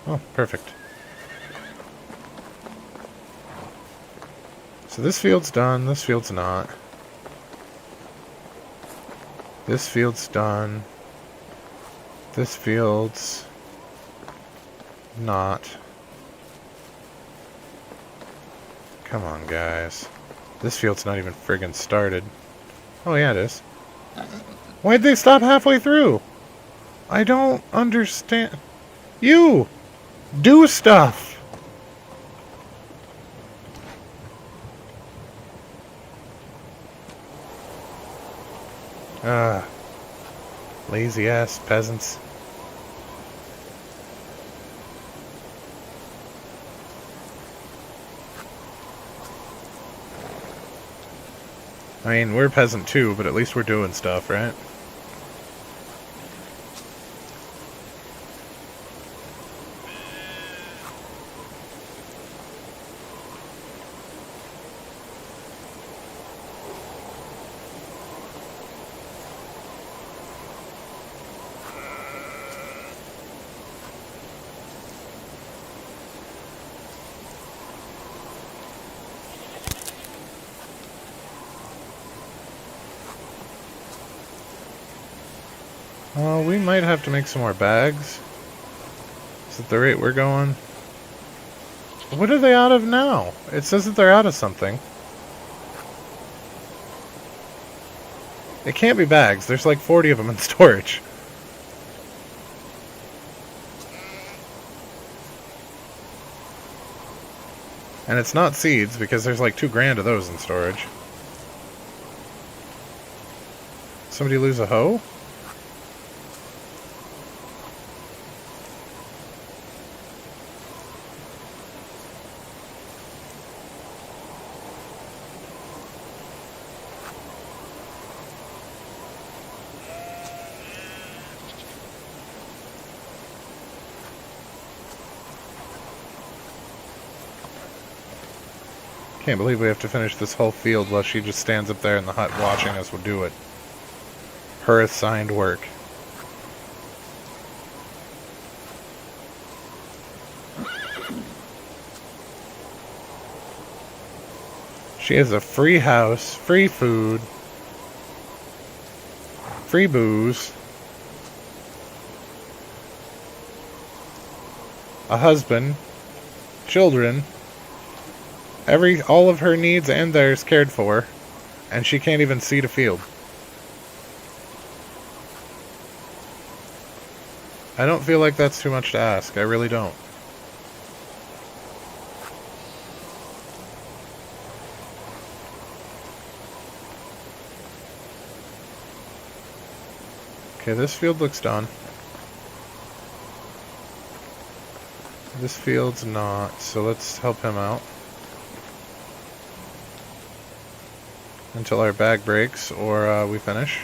Oh, perfect. So this field's done, this field's not. This field's done. This field's not. Come on, guys. This field's not even friggin' started. Oh, yeah, it is. Why'd they stop halfway through? I don't understand. You! Do stuff! Ah, lazy ass peasants. I mean, we're peasant too, but at least we're doing stuff, right? We might have to make some more bags. Is at the rate we're going? What are they out of now? It says that they're out of something. It can't be bags. There's like 40 of them in storage. And it's not seeds, because there's like 2 grand of those in storage. Somebody lose a hoe? Can't believe we have to finish this whole field while she just stands up there in the hut watching us do it. Her assigned work. She has a free house, free food, free booze, a husband, children, all of her needs and theirs cared for, and she can't even seed a field. I don't feel like that's too much to ask. I really don't. Okay, this field looks done. This field's not, so let's help him out. Until our bag breaks, or we finish.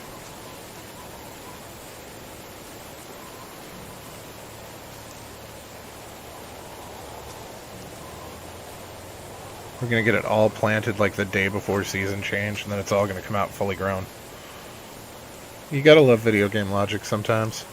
We're gonna get it all planted like the day before season change, and then it's all gonna come out fully grown. You gotta love video game logic sometimes.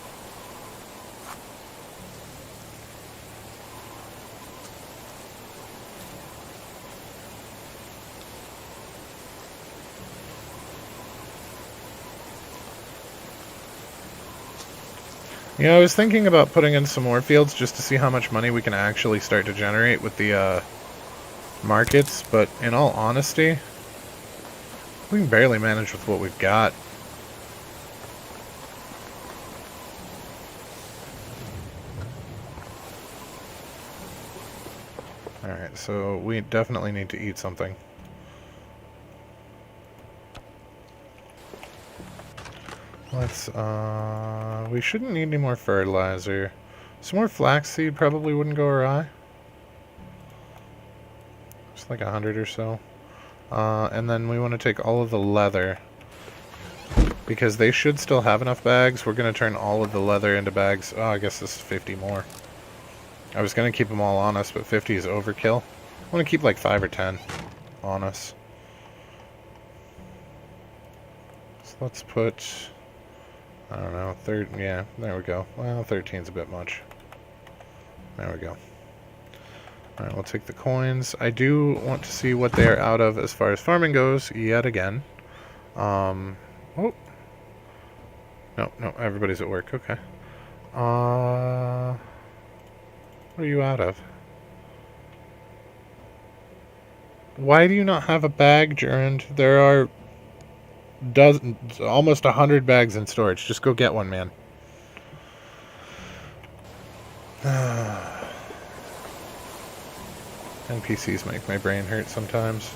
Yeah, I was thinking about putting in some more fields just to see how much money we can actually start to generate with the markets, but in all honesty, we can barely manage with what we've got. Alright, so we definitely need to eat something. Let's, we shouldn't need any more fertilizer. Some more flaxseed probably wouldn't go awry. Just like 100 or so. And then we want to take all of the leather, because they should still have enough bags. We're going to turn all of the leather into bags. Oh, I guess this is 50 more. I was going to keep them all on us, but 50 is overkill. I want to keep like 5 or 10 on us. So let's put, I don't know, yeah, there we go. Well, 13's a bit much. There we go. Alright, we'll take the coins. I do want to see what they're out of as far as farming goes, yet again. Oh. No, everybody's at work, okay. What are you out of? Why do you not have a bag, Gerund? There are almost 100 bags in storage. Just go get one, man. NPCs make my brain hurt sometimes.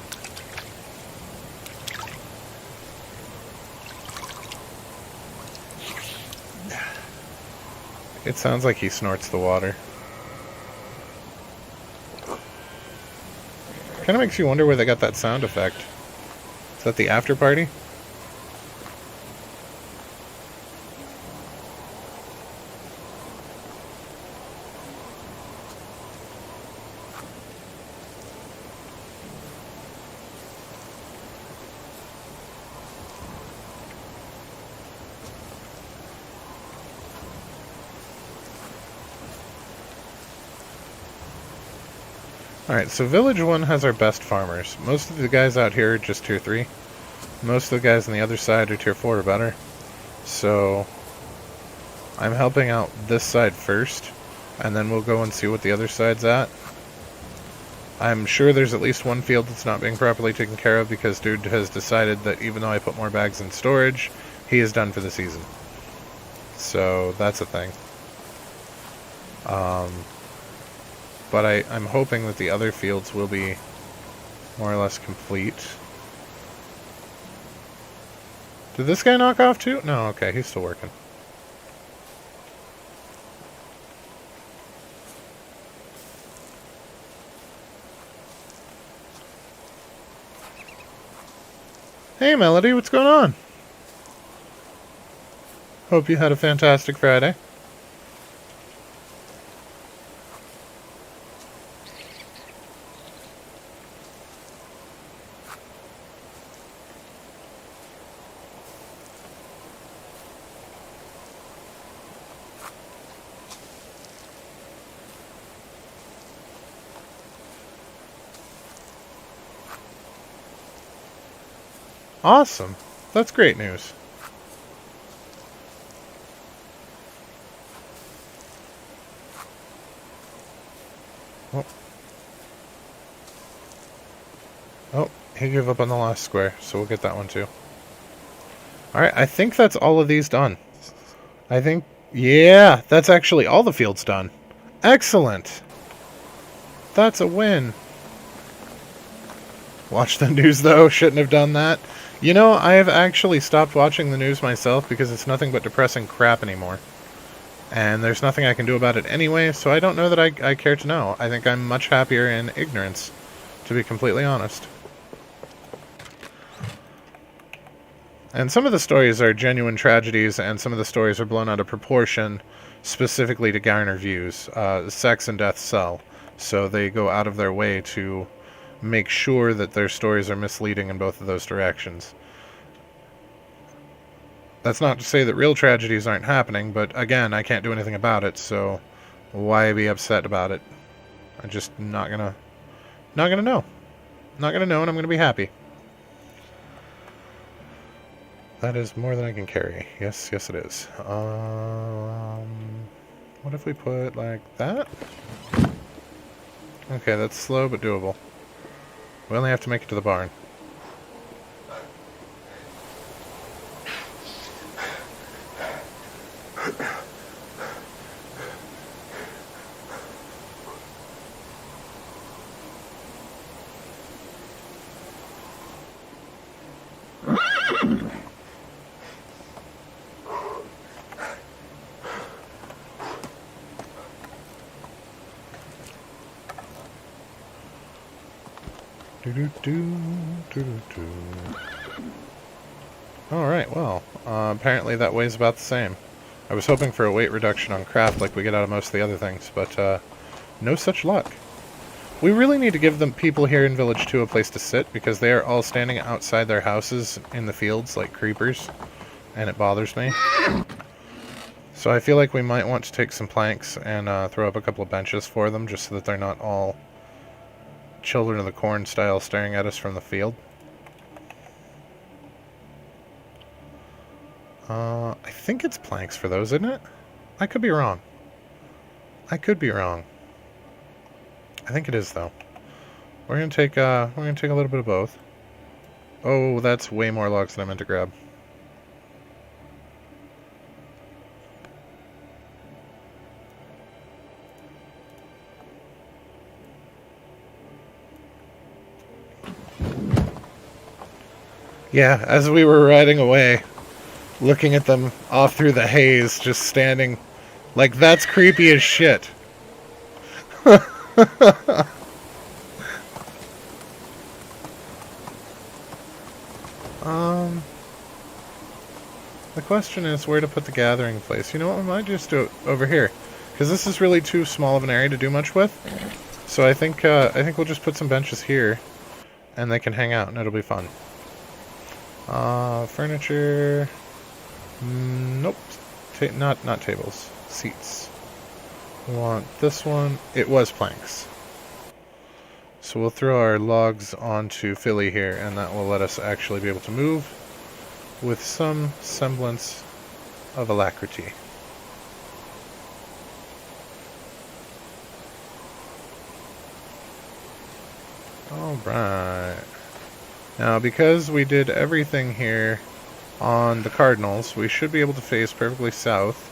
It sounds like he snorts the water. Kind of makes you wonder where they got that sound effect. Is that the after party? Alright, so Village 1 has our best farmers. Most of the guys out here are just Tier 3. Most of the guys on the other side are Tier 4 or better. So, I'm helping out this side first, and then we'll go and see what the other side's at. I'm sure there's at least one field that's not being properly taken care of because dude has decided that even though I put more bags in storage, he is done for the season. So, that's a thing. But I'm hoping that the other fields will be more or less complete. Did this guy knock off too? No, okay, he's still working. Hey Melody, what's going on? Hope you had a fantastic Friday. Awesome. That's great news. Oh. Oh, he gave up on the last square, so we'll get that one too. Alright, I think that's all of these done. I think, yeah, that's actually all the fields done. Excellent. That's a win. Watch the news though, shouldn't have done that. You know, I have actually stopped watching the news myself because it's nothing but depressing crap anymore. And there's nothing I can do about it anyway, so I don't know that I care to know. I think I'm much happier in ignorance, to be completely honest. And some of the stories are genuine tragedies, and some of the stories are blown out of proportion, specifically to garner views. Sex and death sell, so they go out of their way to make sure that their stories are misleading in both of those directions. That's not to say that real tragedies aren't happening, but again, I can't do anything about it, so why be upset about it? I'm just not gonna know. Not gonna know, and I'm gonna be happy. That is more than I can carry. Yes, yes it is. What if we put like that? Okay, that's slow but doable. We only have to make it to the barn. Alright, well, apparently that weighs about the same. I was hoping for a weight reduction on craft like we get out of most of the other things, but no such luck. We really need to give the people here in Village 2 a place to sit, because they are all standing outside their houses in the fields like creepers, and it bothers me. So I feel like we might want to take some planks and throw up a couple of benches for them, just so that they're not all Children of the Corn style staring at us from the field. I think it's planks for those, isn't it? I could be wrong. I could be wrong. I think it is though. We're gonna take a little bit of both. Oh, that's way more logs than I meant to grab. Yeah, as we were riding away, looking at them off through the haze, just standing Like, that's creepy as shit. The question is where to put the gathering place. You know what, we might just do it over here. Because this is really too small of an area to do much with. So I think we'll just put some benches here. And they can hang out and it'll be fun. Furniture... nope. Not tables. Seats. We want this one. It was planks. So we'll throw our logs onto Philly here, and that will let us actually be able to move with some semblance of alacrity. Alright. Now, because we did everything here on the cardinals, we should be able to face perfectly south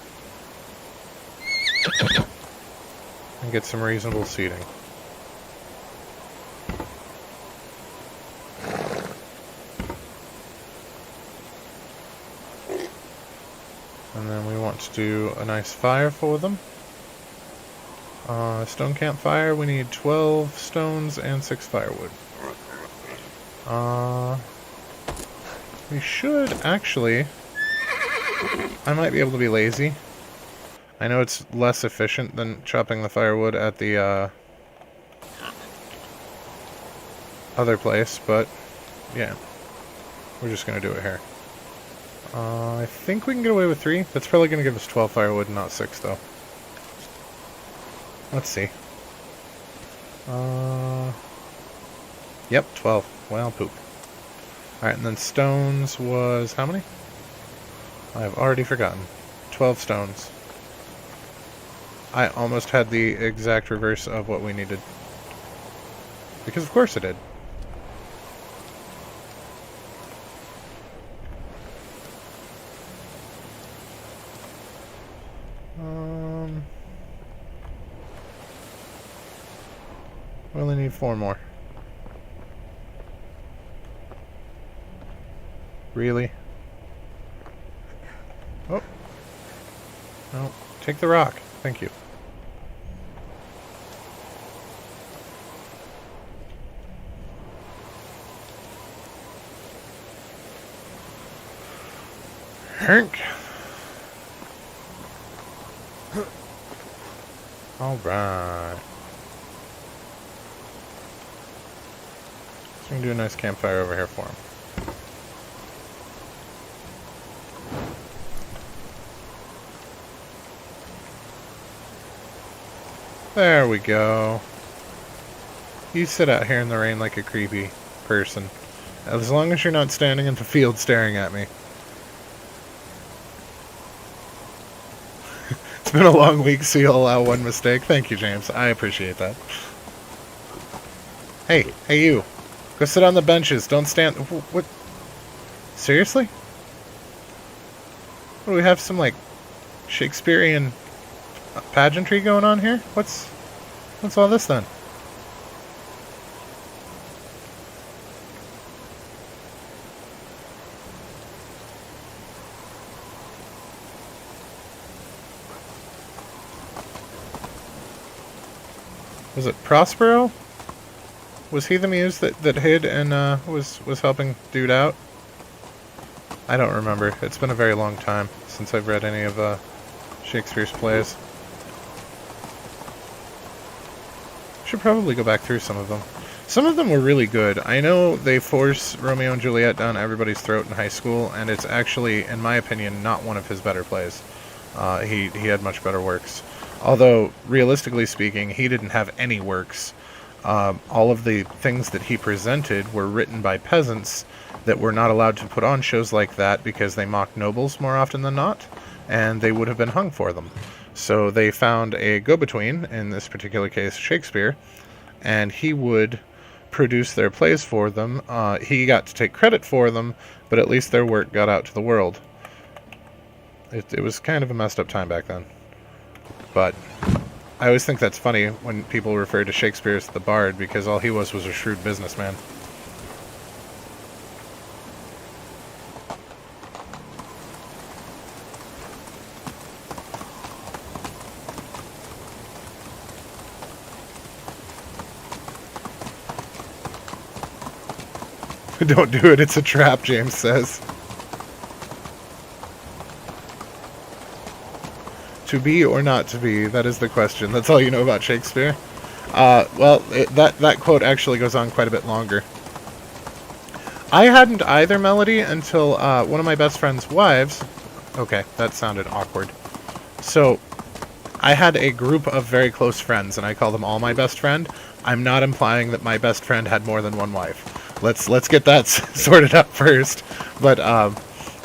and get some reasonable seating. And then we want to do a nice fire for them. Stone campfire, we need 12 stones and 6 firewood. We should actually... I might be able to be lazy. I know it's less efficient than chopping the firewood at the other place, but yeah. We're just going to do it here. I think we can get away with 3. That's probably going to give us 12 firewood and not 6, though. Let's see. Yep, 12. Well, poop. Alright, and then stones was how many? I've already forgotten. 12 stones. I almost had the exact reverse of what we needed. Because of course I did. We only need 4 more. Really? Oh. No. Take the rock. Thank you. Hank. All right. So we can do a nice campfire over here for him. There we go. You sit out here in the rain like a creepy person. As long as you're not standing in the field staring at me. It's been a long week, so you'll allow one mistake. Thank you, James. I appreciate that. Hey, you. Go sit on the benches. Don't stand... What? Seriously? What, do we have some, like, Shakespearean pageantry going on here? What's all this then? Was it Prospero? Was he the muse that hid and was helping dude out? I don't remember. It's been a very long time since I've read any of Shakespeare's plays. Should probably go back through some of them. Some of them were really good. I know they force Romeo and Juliet down everybody's throat in high school, and it's actually, in my opinion, not one of his better plays. He had much better works. Although, realistically speaking, he didn't have any works. All of the things that he presented were written by peasants that were not allowed to put on shows like that because they mocked nobles more often than not, and they would have been hung for them. So they found a go-between, in this particular case Shakespeare, and he would produce their plays for them. He got to take credit for them, but at least their work got out to the world. It was kind of a messed up time back then. But I always think that's funny when people refer to Shakespeare as the bard, because all he was a shrewd businessman. Don't do it, it's a trap, James says. To be or not to be, that is the question. That's all you know about Shakespeare? Well, that quote actually goes on quite a bit longer. I hadn't either, Melody, until one of my best friend's wives... Okay, that sounded awkward. So, I had a group of very close friends, and I call them all my best friend. I'm not implying that my best friend had more than one wife. Let's get that sorted out first. But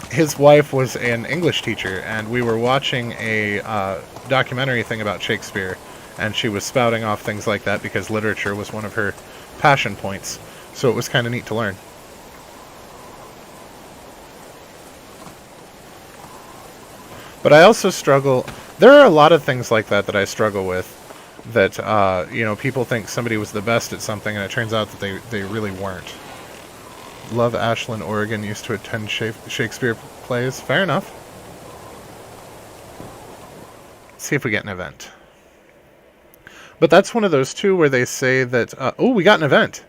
his wife was an English teacher, and we were watching a documentary thing about Shakespeare, and she was spouting off things like that because literature was one of her passion points. So it was kind of neat to learn. But I also struggle... There are a lot of things like that I struggle with. That, you know, people think somebody was the best at something, and it turns out that they really weren't. Love Ashland, Oregon. Used to attend Shakespeare plays. Fair enough. Let's see if we get an event. But that's one of those, too, where they say that... oh, we got an event!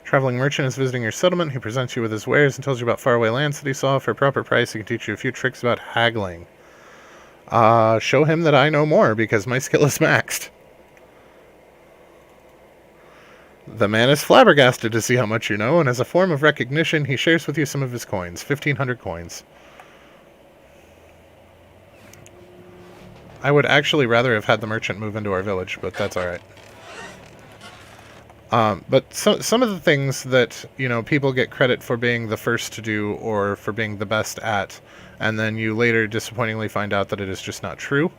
Traveling merchant is visiting your settlement. He presents you with his wares and tells you about faraway lands that he saw. For a proper price, he can teach you a few tricks about haggling. Show him that I know more, because my skill is maxed. The man is flabbergasted to see how much you know, and as a form of recognition, he shares with you some of his coins. 1,500 coins. I would actually rather have had the merchant move into our village, but that's alright. But some of the things that, you know, people get credit for being the first to do or for being the best at, and then you later disappointingly find out that it is just not true.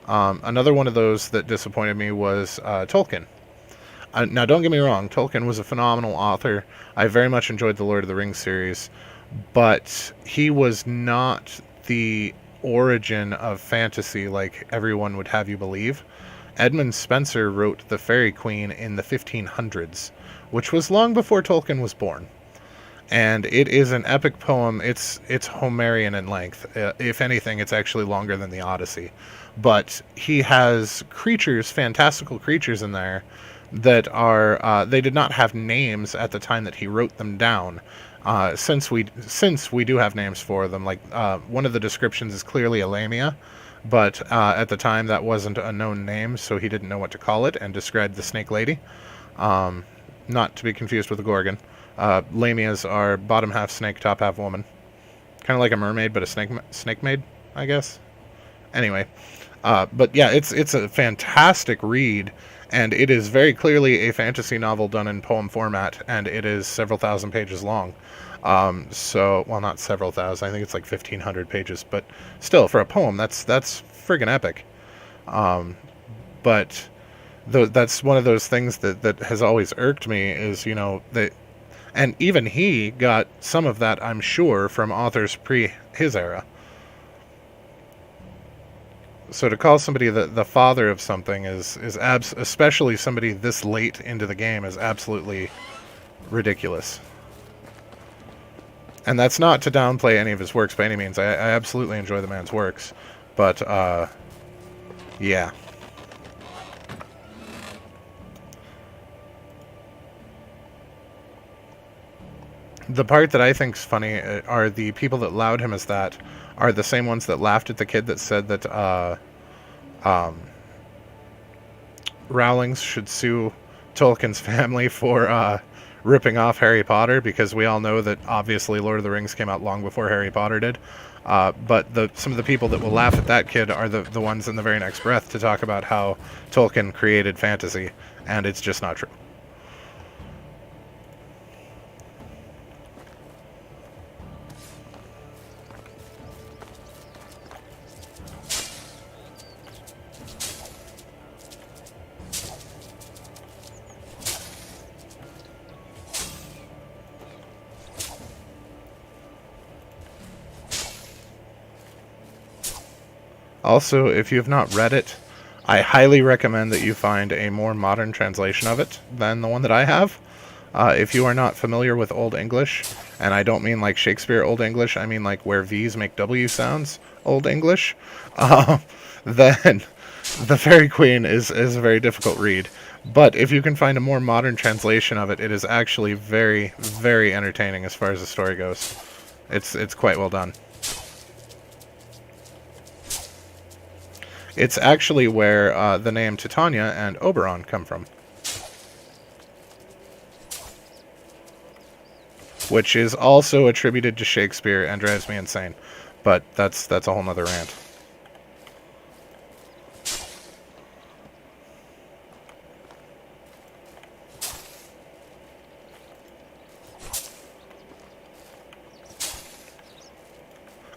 Another one of those that disappointed me was Tolkien. Now, don't get me wrong, Tolkien was a phenomenal author. I very much enjoyed the Lord of the Rings series, but he was not the origin of fantasy like everyone would have you believe. Edmund Spenser wrote The Fairy Queen in the 1500s, which was long before Tolkien was born. And it is an epic poem. It's Homerian in length. If anything, it's actually longer than the Odyssey. But he has creatures, fantastical creatures in there that are, they did not have names at the time that he wrote them down. Since we do have names for them, like one of the descriptions is clearly a lamia, but at the time that wasn't a known name, so he didn't know what to call it and described the snake lady. Not to be confused with a gorgon. Lamias are bottom half snake, top half woman. Kind of like a mermaid, but a snake maid, I guess. Anyway, but yeah, it's a fantastic read, and it is very clearly a fantasy novel done in poem format, and it is several thousand pages long. So, well, not several thousand, I think it's like 1,500 pages, but still, for a poem, that's friggin' epic. But that's one of those things that has always irked me is, you know, that, and even he got some of that, I'm sure, from authors pre his era. So to call somebody the father of something is especially somebody this late into the game, is absolutely ridiculous. And that's not to downplay any of his works by any means. I absolutely enjoy the man's works. But, yeah. The part that I think's funny are the people that laud him as that are the same ones that laughed at the kid that said that Rowling's should sue Tolkien's family for ripping off Harry Potter, because we all know that obviously Lord of the Rings came out long before Harry Potter did. But some of the people that will laugh at that kid are the ones in the very next breath to talk about how Tolkien created fantasy, and it's just not true. Also, if you have not read it, I highly recommend that you find a more modern translation of it than the one that I have. If you are not familiar with Old English, and I don't mean like Shakespeare Old English, I mean like where V's make W sounds Old English, then The Fairy Queen is a very difficult read. But if you can find a more modern translation of it, it is actually very, very entertaining as far as the story goes. It's quite well done. It's actually where the name Titania and Oberon come from. Which is also attributed to Shakespeare and drives me insane. But that's a whole nother rant.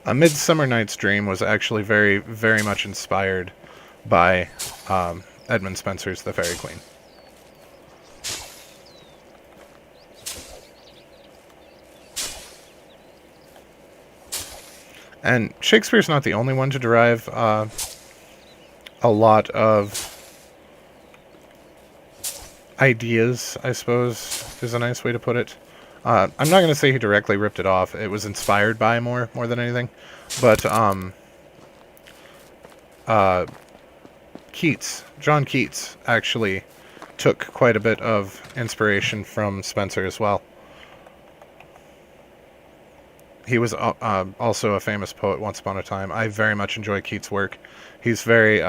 A Midsummer Night's Dream was actually very, very much inspired by Edmund Spenser's The Fairy Queen. And Shakespeare's not the only one to derive a lot of ideas, I suppose, is a nice way to put it. I'm not going to say he directly ripped it off. It was inspired by more than anything. But John Keats, actually took quite a bit of inspiration from Spenser as well. He was also a famous poet once upon a time. I very much enjoy Keats' work. He's very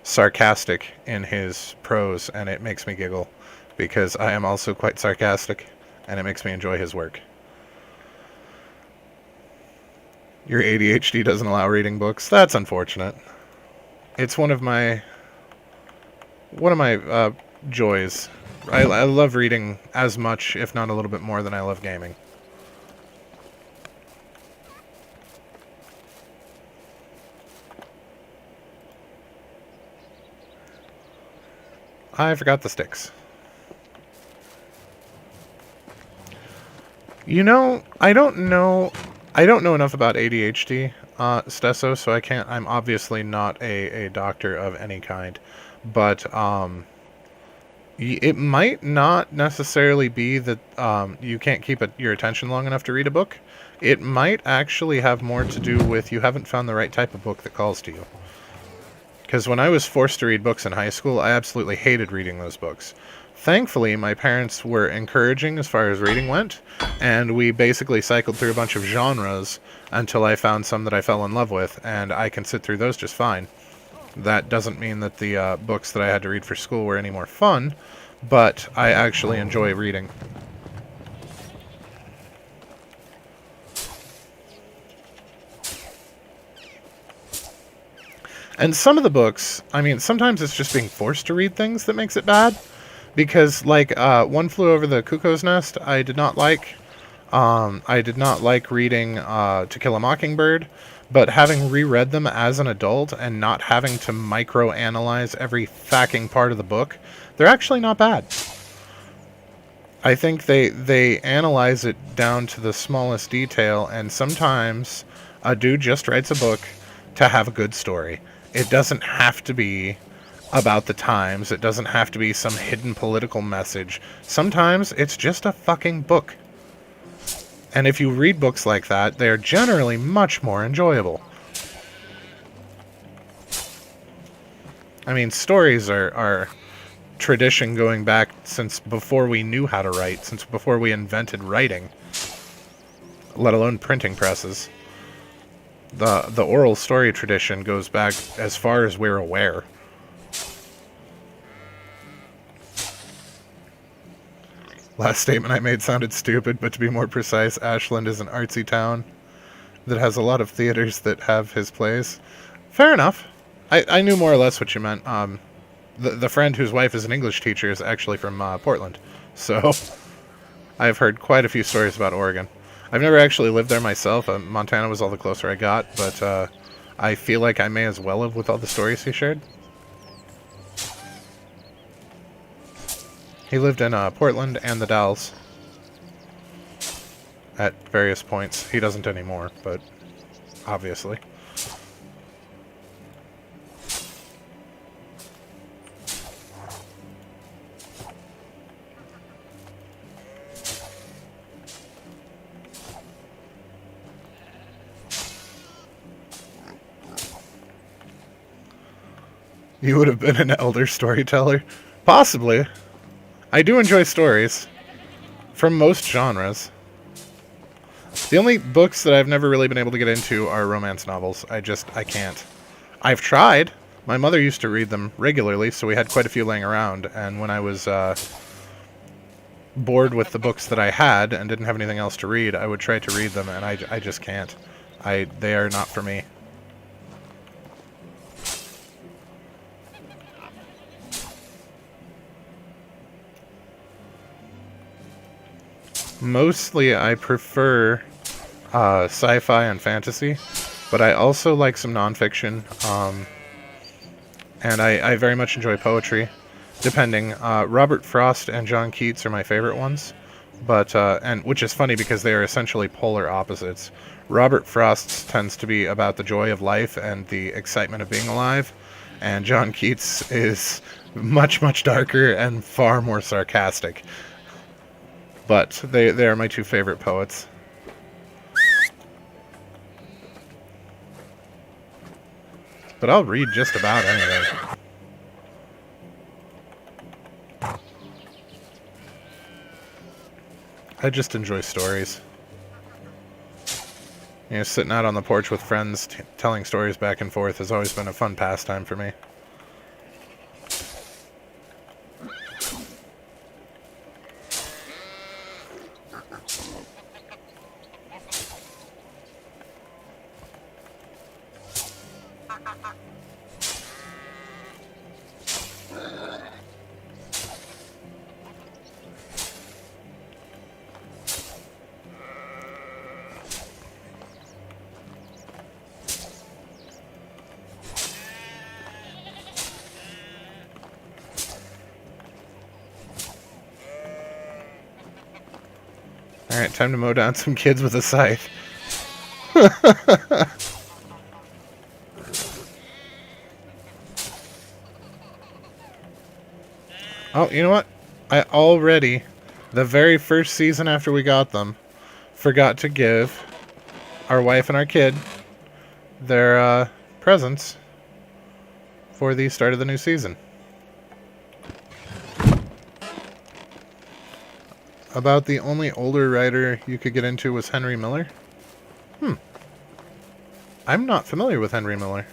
sarcastic in his prose, and it makes me giggle, because I am also quite sarcastic, and it makes me enjoy his work. Your ADHD doesn't allow reading books. That's unfortunate. It's one of my joys. I love reading as much, if not a little bit more, than I love gaming. I forgot the sticks. You know, I don't know enough about ADHD, Stesso, so I'm obviously not a doctor of any kind. But, it might not necessarily be that, you can't keep your attention long enough to read a book. It might actually have more to do with you haven't found the right type of book that calls to you. Because when I was forced to read books in high school, I absolutely hated reading those books. Thankfully, my parents were encouraging as far as reading went, and we basically cycled through a bunch of genres until I found some that I fell in love with, and I can sit through those just fine. That doesn't mean that the books that I had to read for school were any more fun, but I actually enjoy reading. And some of the books, I mean, sometimes it's just being forced to read things that makes it bad. Because, like, One Flew Over the Cuckoo's Nest, I did not like. I did not like reading To Kill a Mockingbird. But having reread them as an adult and not having to micro-analyze every fucking part of the book, they're actually not bad. I think they analyze it down to the smallest detail, and sometimes a dude just writes a book to have a good story. It doesn't have to be about the times. It doesn't have to be some hidden political message. Sometimes it's just a fucking book. And if you read books like that, they're generally much more enjoyable. I mean, stories are tradition going back since before we knew how to write, since before we invented writing, let alone printing presses. The oral story tradition goes back as far as we're aware. Last statement I made sounded stupid, but to be more precise, Ashland is an artsy town that has a lot of theaters that have his plays. Fair enough. I knew more or less what you meant. The friend whose wife is an English teacher is actually from Portland, so I've heard quite a few stories about Oregon. I've never actually lived there myself. Montana was all the closer I got, but I feel like I may as well have with all the stories he shared. He lived in Portland and the Dalles at various points. He doesn't anymore, but obviously. You would have been an elder storyteller. Possibly. I do enjoy stories from most genres. The only books that I've never really been able to get into are romance novels. I can't. I've tried. My mother used to read them regularly, so we had quite a few laying around, and when I was bored with the books that I had and didn't have anything else to read, I would try to read them, and I just can't. They are not for me. Mostly I prefer sci-fi and fantasy, but I also like some nonfiction, and I very much enjoy poetry, depending. Robert Frost and John Keats are my favorite ones, but and which is funny because they are essentially polar opposites. Robert Frost's tends to be about the joy of life and the excitement of being alive, and John Keats is much, much darker and far more sarcastic. But they are my two favorite poets. But I'll read just about anything. I just enjoy stories. You know, sitting out on the porch with friends, telling stories back and forth has always been a fun pastime for me. Alright, time to mow down some kids with a scythe. Oh, you know what? I already, the very first season after we got them, forgot to give our wife and our kid their presents for the start of the new season. About the only older writer you could get into was Henry Miller. I'm not familiar with Henry Miller.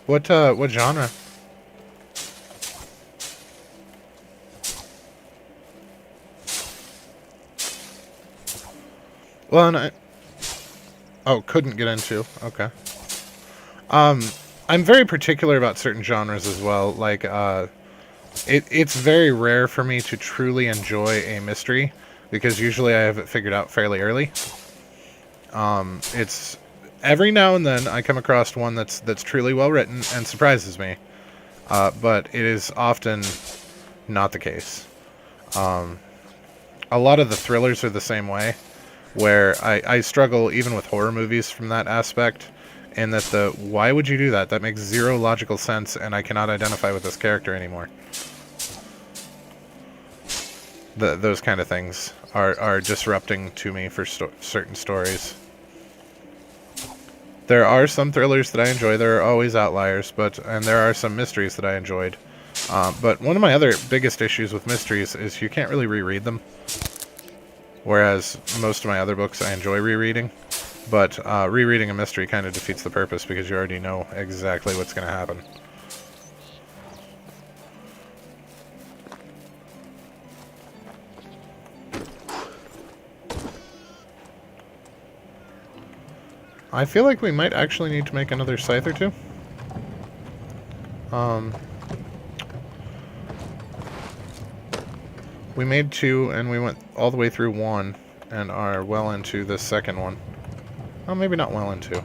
What genre? Well, and couldn't get into. Okay. I'm very particular about certain genres as well. Like, it's very rare for me to truly enjoy a mystery because usually I have it figured out fairly early. It's every now and then I come across one that's truly well written and surprises me, but it is often not the case. A lot of the thrillers are the same way, where I struggle even with horror movies from that aspect, in that why would you do that? That makes zero logical sense, and I cannot identify with this character anymore. Those kind of things are disrupting to me for certain stories. There are some thrillers that I enjoy. There are always outliers, and there are some mysteries that I enjoyed. But one of my other biggest issues with mysteries is you can't really reread them. Whereas most of my other books I enjoy rereading. But rereading a mystery kind of defeats the purpose because you already know exactly what's going to happen. I feel like we might actually need to make another scythe or two. We made 2, and we went all the way through 1, and are well into the second one. Oh, maybe not well into.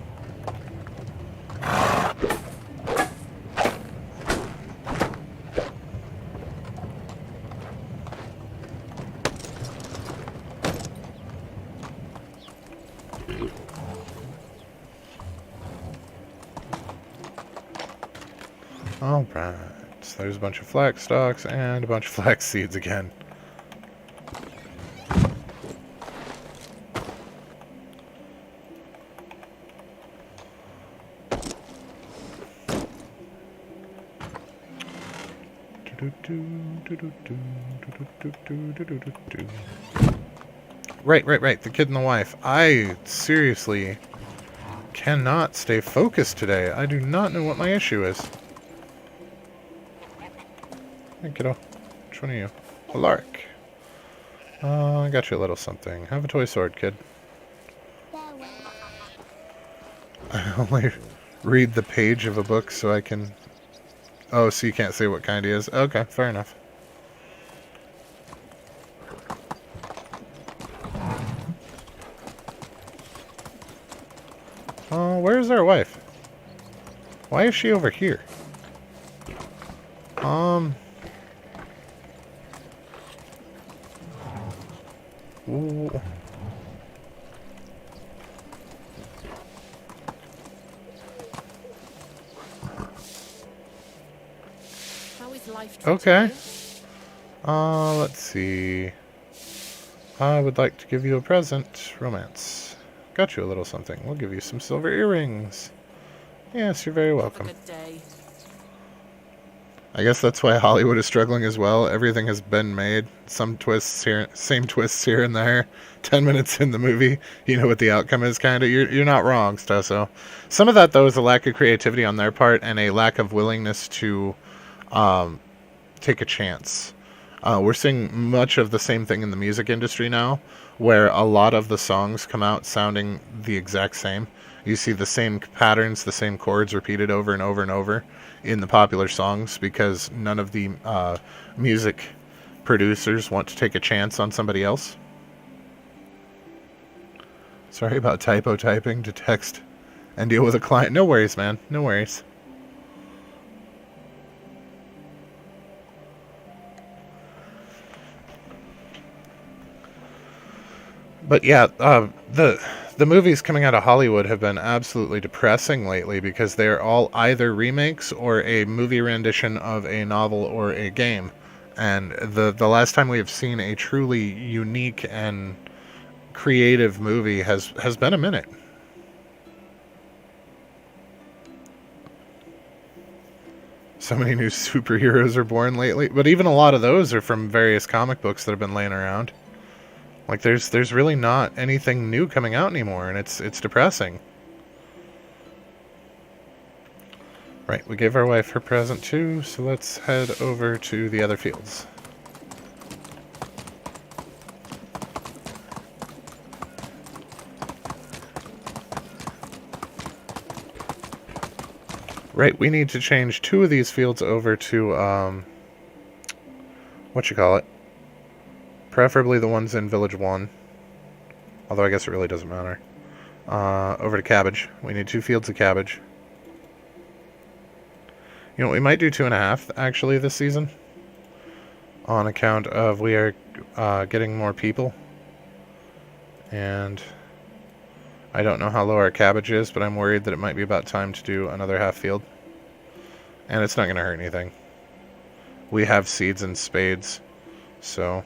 Alright, so there's a bunch of flax stalks and a bunch of flax seeds again. Right. The kid and the wife. I seriously cannot stay focused today. I do not know what my issue is. Hey, kiddo. Which one are you? A lark. I got you a little something. Have a toy sword, kid. I only read the page of a book so I can... Oh, so you can't say what kind he is. Okay, fair enough. Where's our wife? Why is she over here? Ooh. How is life treating Okay. you? Let's see. I would like to give you a present. Romance. Got you a little something. We'll give you some silver earrings. Yes, you're very welcome. Good day. I guess that's why Hollywood is struggling as well. Everything has been made. Some twists here, same twists here and there. 10 minutes in the movie, you know what the outcome is, kind of. You're not wrong, Stesso. Some of that, though, is a lack of creativity on their part and a lack of willingness to take a chance. We're seeing much of the same thing in the music industry now, where a lot of the songs come out sounding the exact same. You see the same patterns, the same chords repeated over and over and over in the popular songs because none of the music producers want to take a chance on somebody else. Sorry about typo typing to text and deal with a client. No worries, man. No worries. But yeah, the movies coming out of Hollywood have been absolutely depressing lately because they're all either remakes or a movie rendition of a novel or a game. And the last time we have seen a truly unique and creative movie has been a minute. So many new superheroes are born lately, but even a lot of those are from various comic books that have been laying around. Like there's really not anything new coming out anymore, and it's depressing. Right, we gave our wife her present too, so let's head over to the other fields. Right, we need to change 2 of these fields over to preferably the ones in Village 1. Although I guess it really doesn't matter. Over to cabbage. We need 2 fields of cabbage. You know, we might do 2.5 actually this season. On account of we are getting more people. And I don't know how low our cabbage is, but I'm worried that it might be about time to do another half field. And it's not going to hurt anything. We have seeds and spades, so...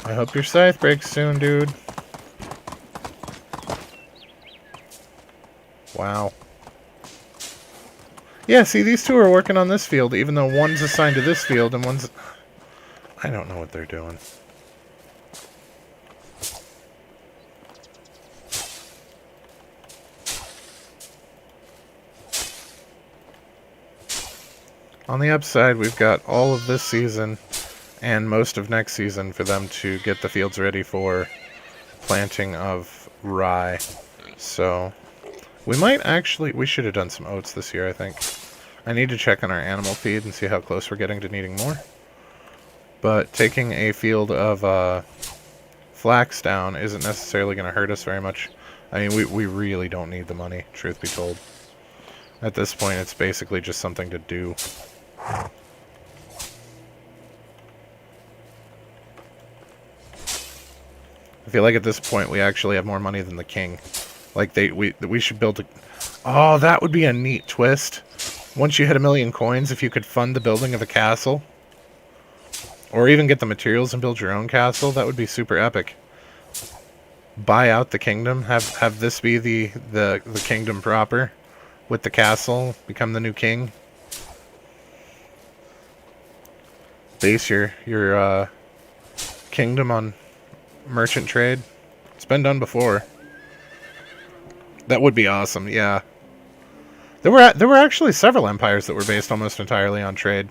I hope your scythe breaks soon, dude. Wow. Yeah, see, these 2 are working on this field, even though one's assigned to this field and one's... I don't know what they're doing. On the upside, we've got all of this season and most of next season for them to get the fields ready for planting of rye. So, we might actually... We should have done some oats this year, I think. I need to check on our animal feed and see how close we're getting to needing more. But taking a field of flax down isn't necessarily going to hurt us very much. I mean, we really don't need the money, truth be told. At this point, it's basically just something to do. I feel like at this point we actually have more money than the king. Like we should build a... Oh, that would be a neat twist. Once you hit 1,000,000 coins, if you could fund the building of a castle, or even get the materials and build your own castle, that would be super epic. Buy out the kingdom, have this be the kingdom proper, with the castle, become the new king. Base your kingdom on merchant trade. It's been done before. That would be awesome, yeah. There were actually several empires that were based almost entirely on trade.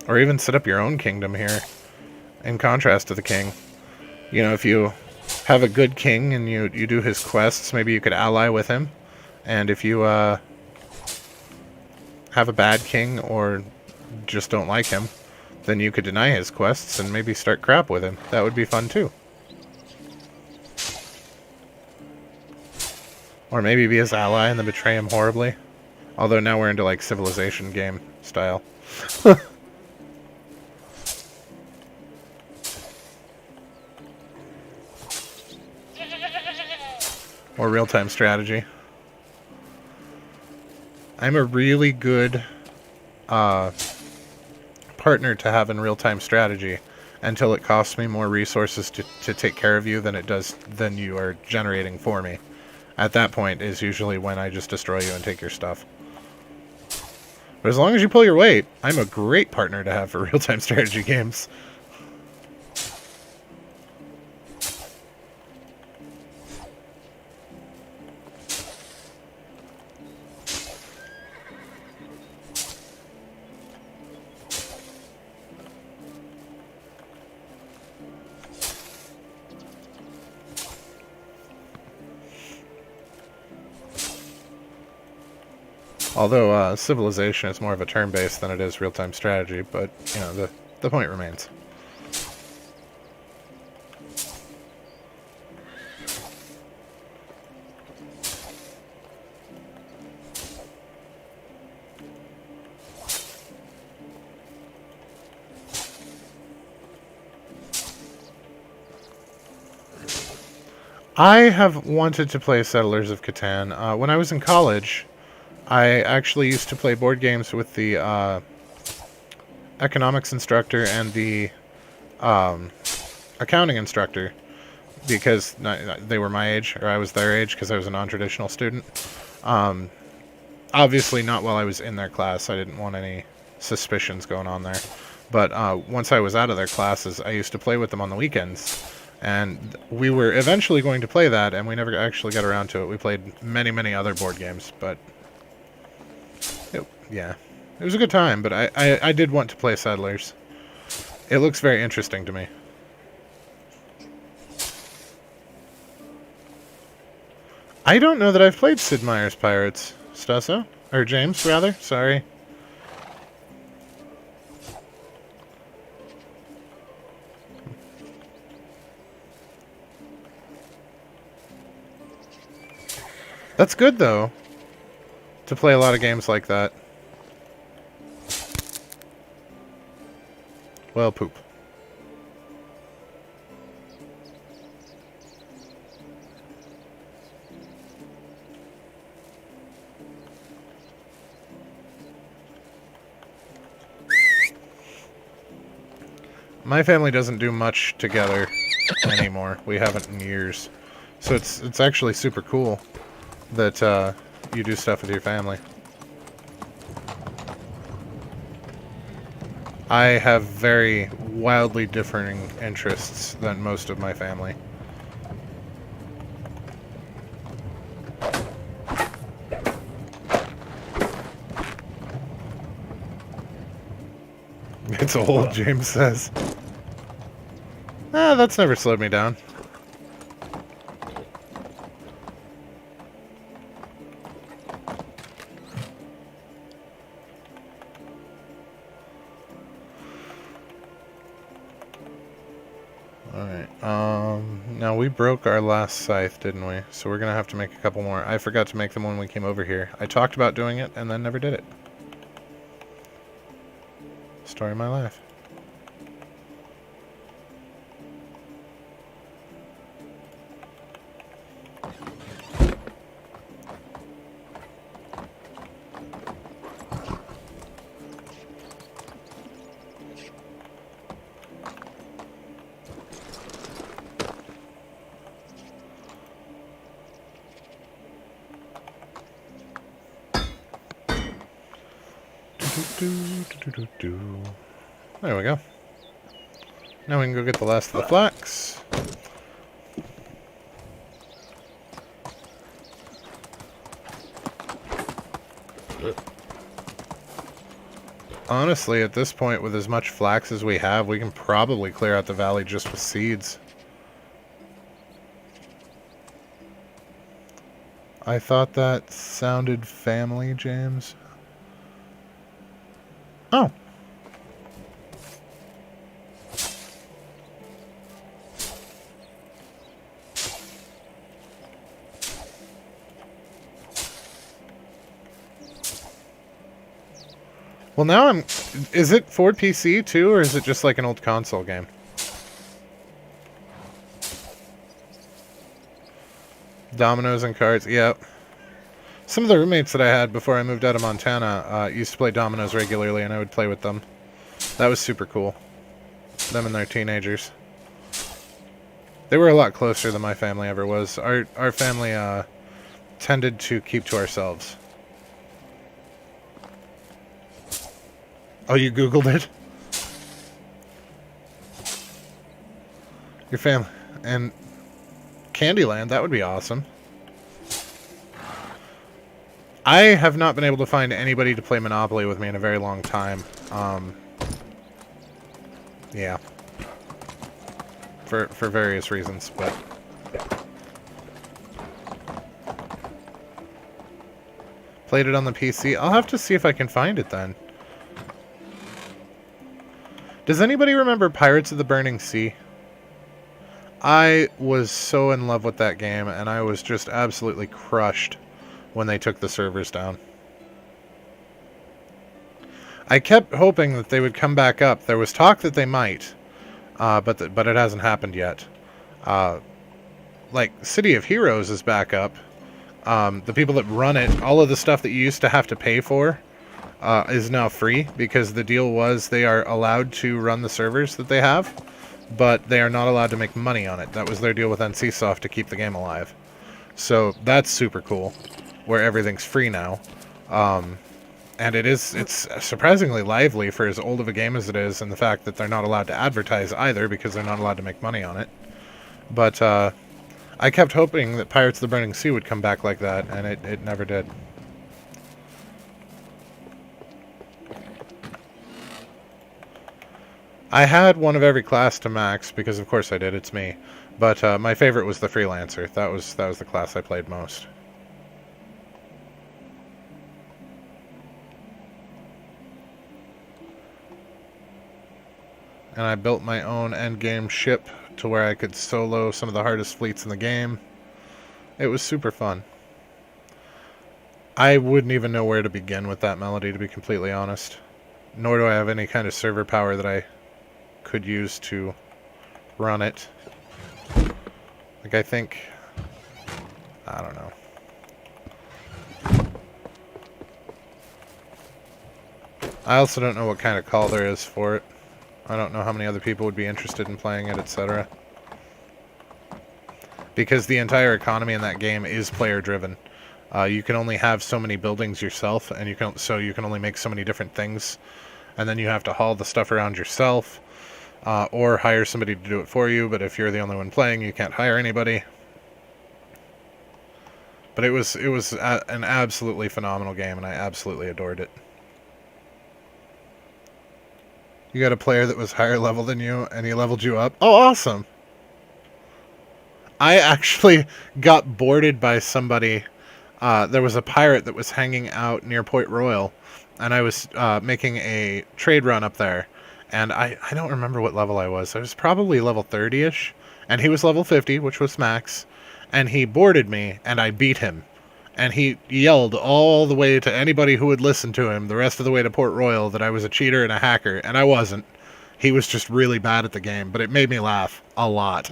Or even set up your own kingdom here, in contrast to the king. You know, if you have a good king and you do his quests, maybe you could ally with him. And if you have a bad king or just don't like him, then you could deny his quests and maybe start crap with him. That would be fun too. Or maybe be his ally and then betray him horribly. Although now we're into like civilization game style. Or real-time strategy. I'm a really good partner to have in real-time strategy until it costs me more resources to take care of you than you are generating for me. At that point is usually when I just destroy you and take your stuff. But as long as you pull your weight, I'm a great partner to have for real-time strategy games. Although Civilization is more of a turn-based than it is real-time strategy, but, you know, the point remains. I have wanted to play Settlers of Catan. When I was in college, I actually used to play board games with the economics instructor and the accounting instructor because they were my age, or I was their age because I was a non-traditional student. Obviously not while I was in their class. I didn't want any suspicions going on there. But once I was out of their classes, I used to play with them on the weekends. And we were eventually going to play that, and we never actually got around to it. We played many, many other board games, but... yeah, it was a good time, but I did want to play Settlers. It looks very interesting to me. I don't know that I've played Sid Meier's Pirates, Stusso. Or James, rather. Sorry. That's good, though, to play a lot of games like that. Well, poop. My family doesn't do much together anymore. We haven't in years. So it's actually super cool that you do stuff with your family. I have very wildly differing interests than most of my family. It's old, James says. Ah, that's never slowed me down. Alright, now we broke our last scythe, didn't we? So we're gonna have to make a couple more. I forgot to make them when we came over here. I talked about doing it, and then never did it. Story of my life. There we go. Now we can go get the last of the flax. Honestly, at this point, with as much flax as we have, we can probably clear out the valley just with seeds. I thought that sounded family, James. Oh. Well, now I'm... Is it for PC too, or is it just like an old console game? Dominoes and cards, yep. Some of the roommates that I had before I moved out of Montana used to play dominoes regularly, and I would play with them. That was super cool. Them and their teenagers. They were a lot closer than my family ever was. Our family tended to keep to ourselves. Oh, you Googled it? Your family. And Candyland, that would be awesome. I have not been able to find anybody to play Monopoly with me in a very long time. Yeah. For various reasons, but... Played it on the PC. I'll have to see if I can find it then. Does anybody remember Pirates of the Burning Sea? I was so in love with that game, and I was just absolutely crushed when they took the servers down. I kept hoping that they would come back up. There was talk that they might, but it hasn't happened yet. Like, City of Heroes is back up. The people that run it, all of the stuff that you used to have to pay for, is now free, because the deal was they are allowed to run the servers that they have, but they are not allowed to make money on it. That was their deal with NCSoft to keep the game alive. So that's super cool, where everything's free now. And it's surprisingly lively for as old of a game as it is, and the fact that they're not allowed to advertise either, because they're not allowed to make money on it. But I kept hoping that Pirates of the Burning Sea would come back like that, and it never did. I had one of every class to max, because of course I did, it's me. But my favorite was the Freelancer. That was the class I played most. And I built my own endgame ship to where I could solo some of the hardest fleets in the game. It was super fun. I wouldn't even know where to begin with that melody, to be completely honest. Nor do I have any kind of server power that I could use to run it. Like, I think... I don't know. I also don't know what kind of call there is for it. I don't know how many other people would be interested in playing it, etc. Because the entire economy in that game is player-driven. You can only have so many buildings yourself, and you can only make so many different things. And then you have to haul the stuff around yourself, or hire somebody to do it for you. But if you're the only one playing, you can't hire anybody. But it was an absolutely phenomenal game, and I absolutely adored it. You got a player that was higher level than you, and he leveled you up. Oh, awesome! I actually got boarded by somebody. There was a pirate that was hanging out near Port Royal, and I was making a trade run up there. And I don't remember what level I was. I was probably level 30-ish, and he was level 50, which was max, and he boarded me, and I beat him. And he yelled all the way to anybody who would listen to him, the rest of the way to Port Royal, that I was a cheater and a hacker, and I wasn't. He was just really bad at the game, but it made me laugh a lot.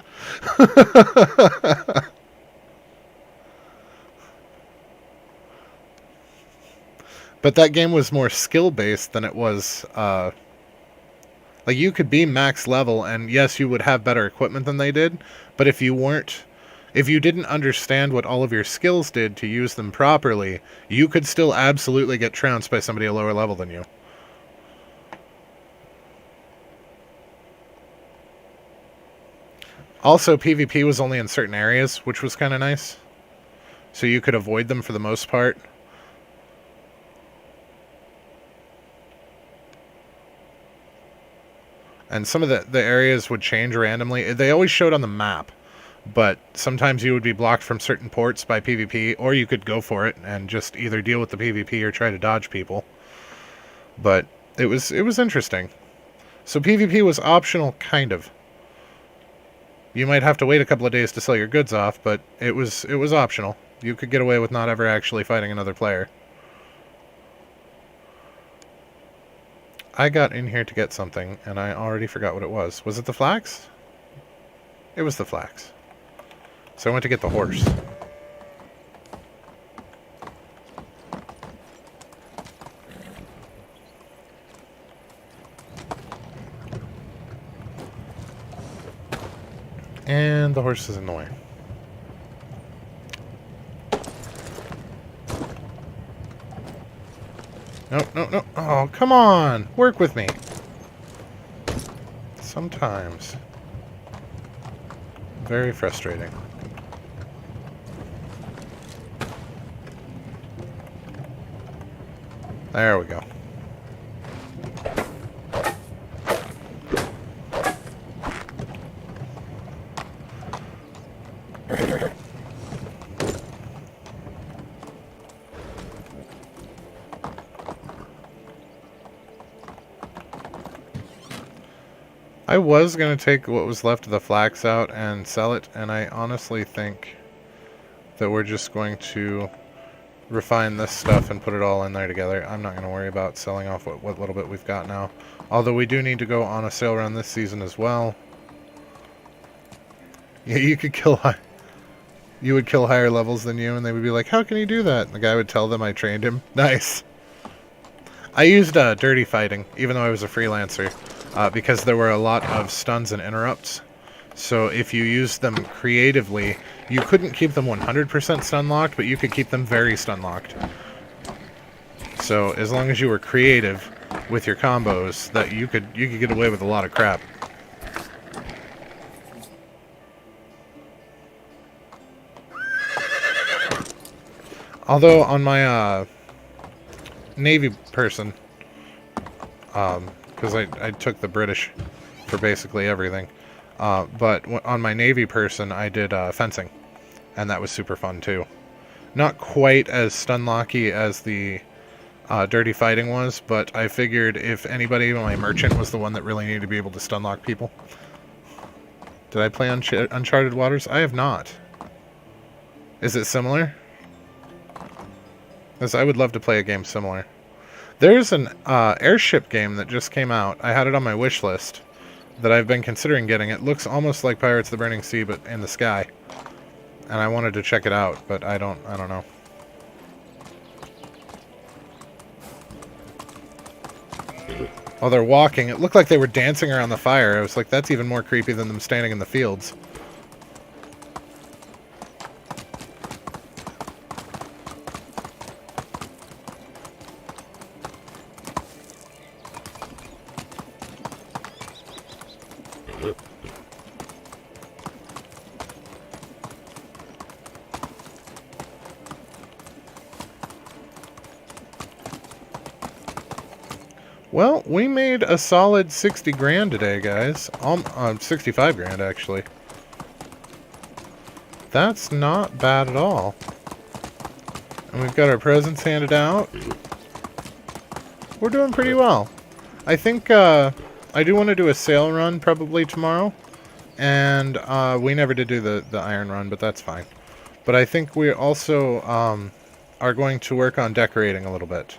But that game was more skill-based than it was, like, you could be max level, and yes, you would have better equipment than they did, but if you didn't understand what all of your skills did to use them properly, you could still absolutely get trounced by somebody a lower level than you. Also, PvP was only in certain areas, which was kind of nice. So you could avoid them for the most part. And some of the areas would change randomly. They always showed on the map, but sometimes you would be blocked from certain ports by PvP, or you could go for it and just either deal with the PvP or try to dodge people. But it was interesting. So PvP was optional, kind of. You might have to wait a couple of days to sell your goods off, but it was optional. You could get away with not ever actually fighting another player. I got in here to get something, and I already forgot what it was. Was it the flax? It was the flax. So I went to get the horse. And the horse is in the way. No, no, no. Oh, come on. Work with me. Sometimes. Very frustrating. There we go. I was going to take what was left of the flax out and sell it, and I honestly think that we're just going to refine this stuff and put it all in there together. I'm not going to worry about selling off what little bit we've got now. Although we do need to go on a sale run this season as well. Yeah, you would kill higher levels than you, and they would be like, how can you do that? And the guy would tell them I trained him. Nice. I used dirty fighting, even though I was a freelancer. Because there were a lot of stuns and interrupts. So if you used them creatively, you couldn't keep them 100% stun locked, but you could keep them very stun locked. So as long as you were creative with your combos, that you could get away with a lot of crap. Although on my Navy person, because I took the British for basically everything. But on my Navy person, I did fencing, and that was super fun too. Not quite as stun-locky as the dirty fighting was, but I figured if anybody, my merchant was the one that really needed to be able to stun-lock people. Did I play Uncharted Waters? I have not. Is it similar? Because I would love to play a game similar. There's an airship game that just came out. I had it on my wish list that I've been considering getting. It looks almost like Pirates of the Burning Sea, but in the sky. And I wanted to check it out, but I don't know. While they're walking, it looked like they were dancing around the fire. I was like, that's even more creepy than them standing in the fields. Well, we made a solid 60 grand today, guys. 65 grand, actually. That's not bad at all. And we've got our presents handed out. We're doing pretty well. I think I do want to do a sail run probably tomorrow. And we never did do the iron run, but that's fine. But I think we also are going to work on decorating a little bit.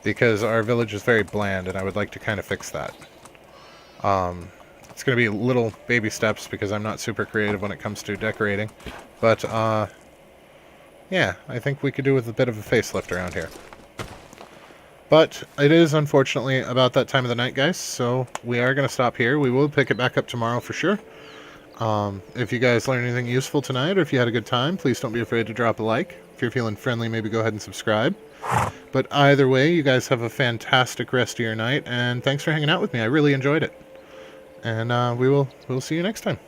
Because our village is very bland, and I would like to kind of fix that. It's going to be little baby steps, because I'm not super creative when it comes to decorating. But, yeah, I think we could do with a bit of a facelift around here. But it is, unfortunately, about that time of the night, guys, so we are going to stop here. We will pick it back up tomorrow for sure. If you guys learned anything useful tonight, or if you had a good time, please don't be afraid to drop a like. If you're feeling friendly, maybe go ahead and subscribe. But either way, you guys have a fantastic rest of your night, and thanks for hanging out with me. I really enjoyed it. And we'll see you next time.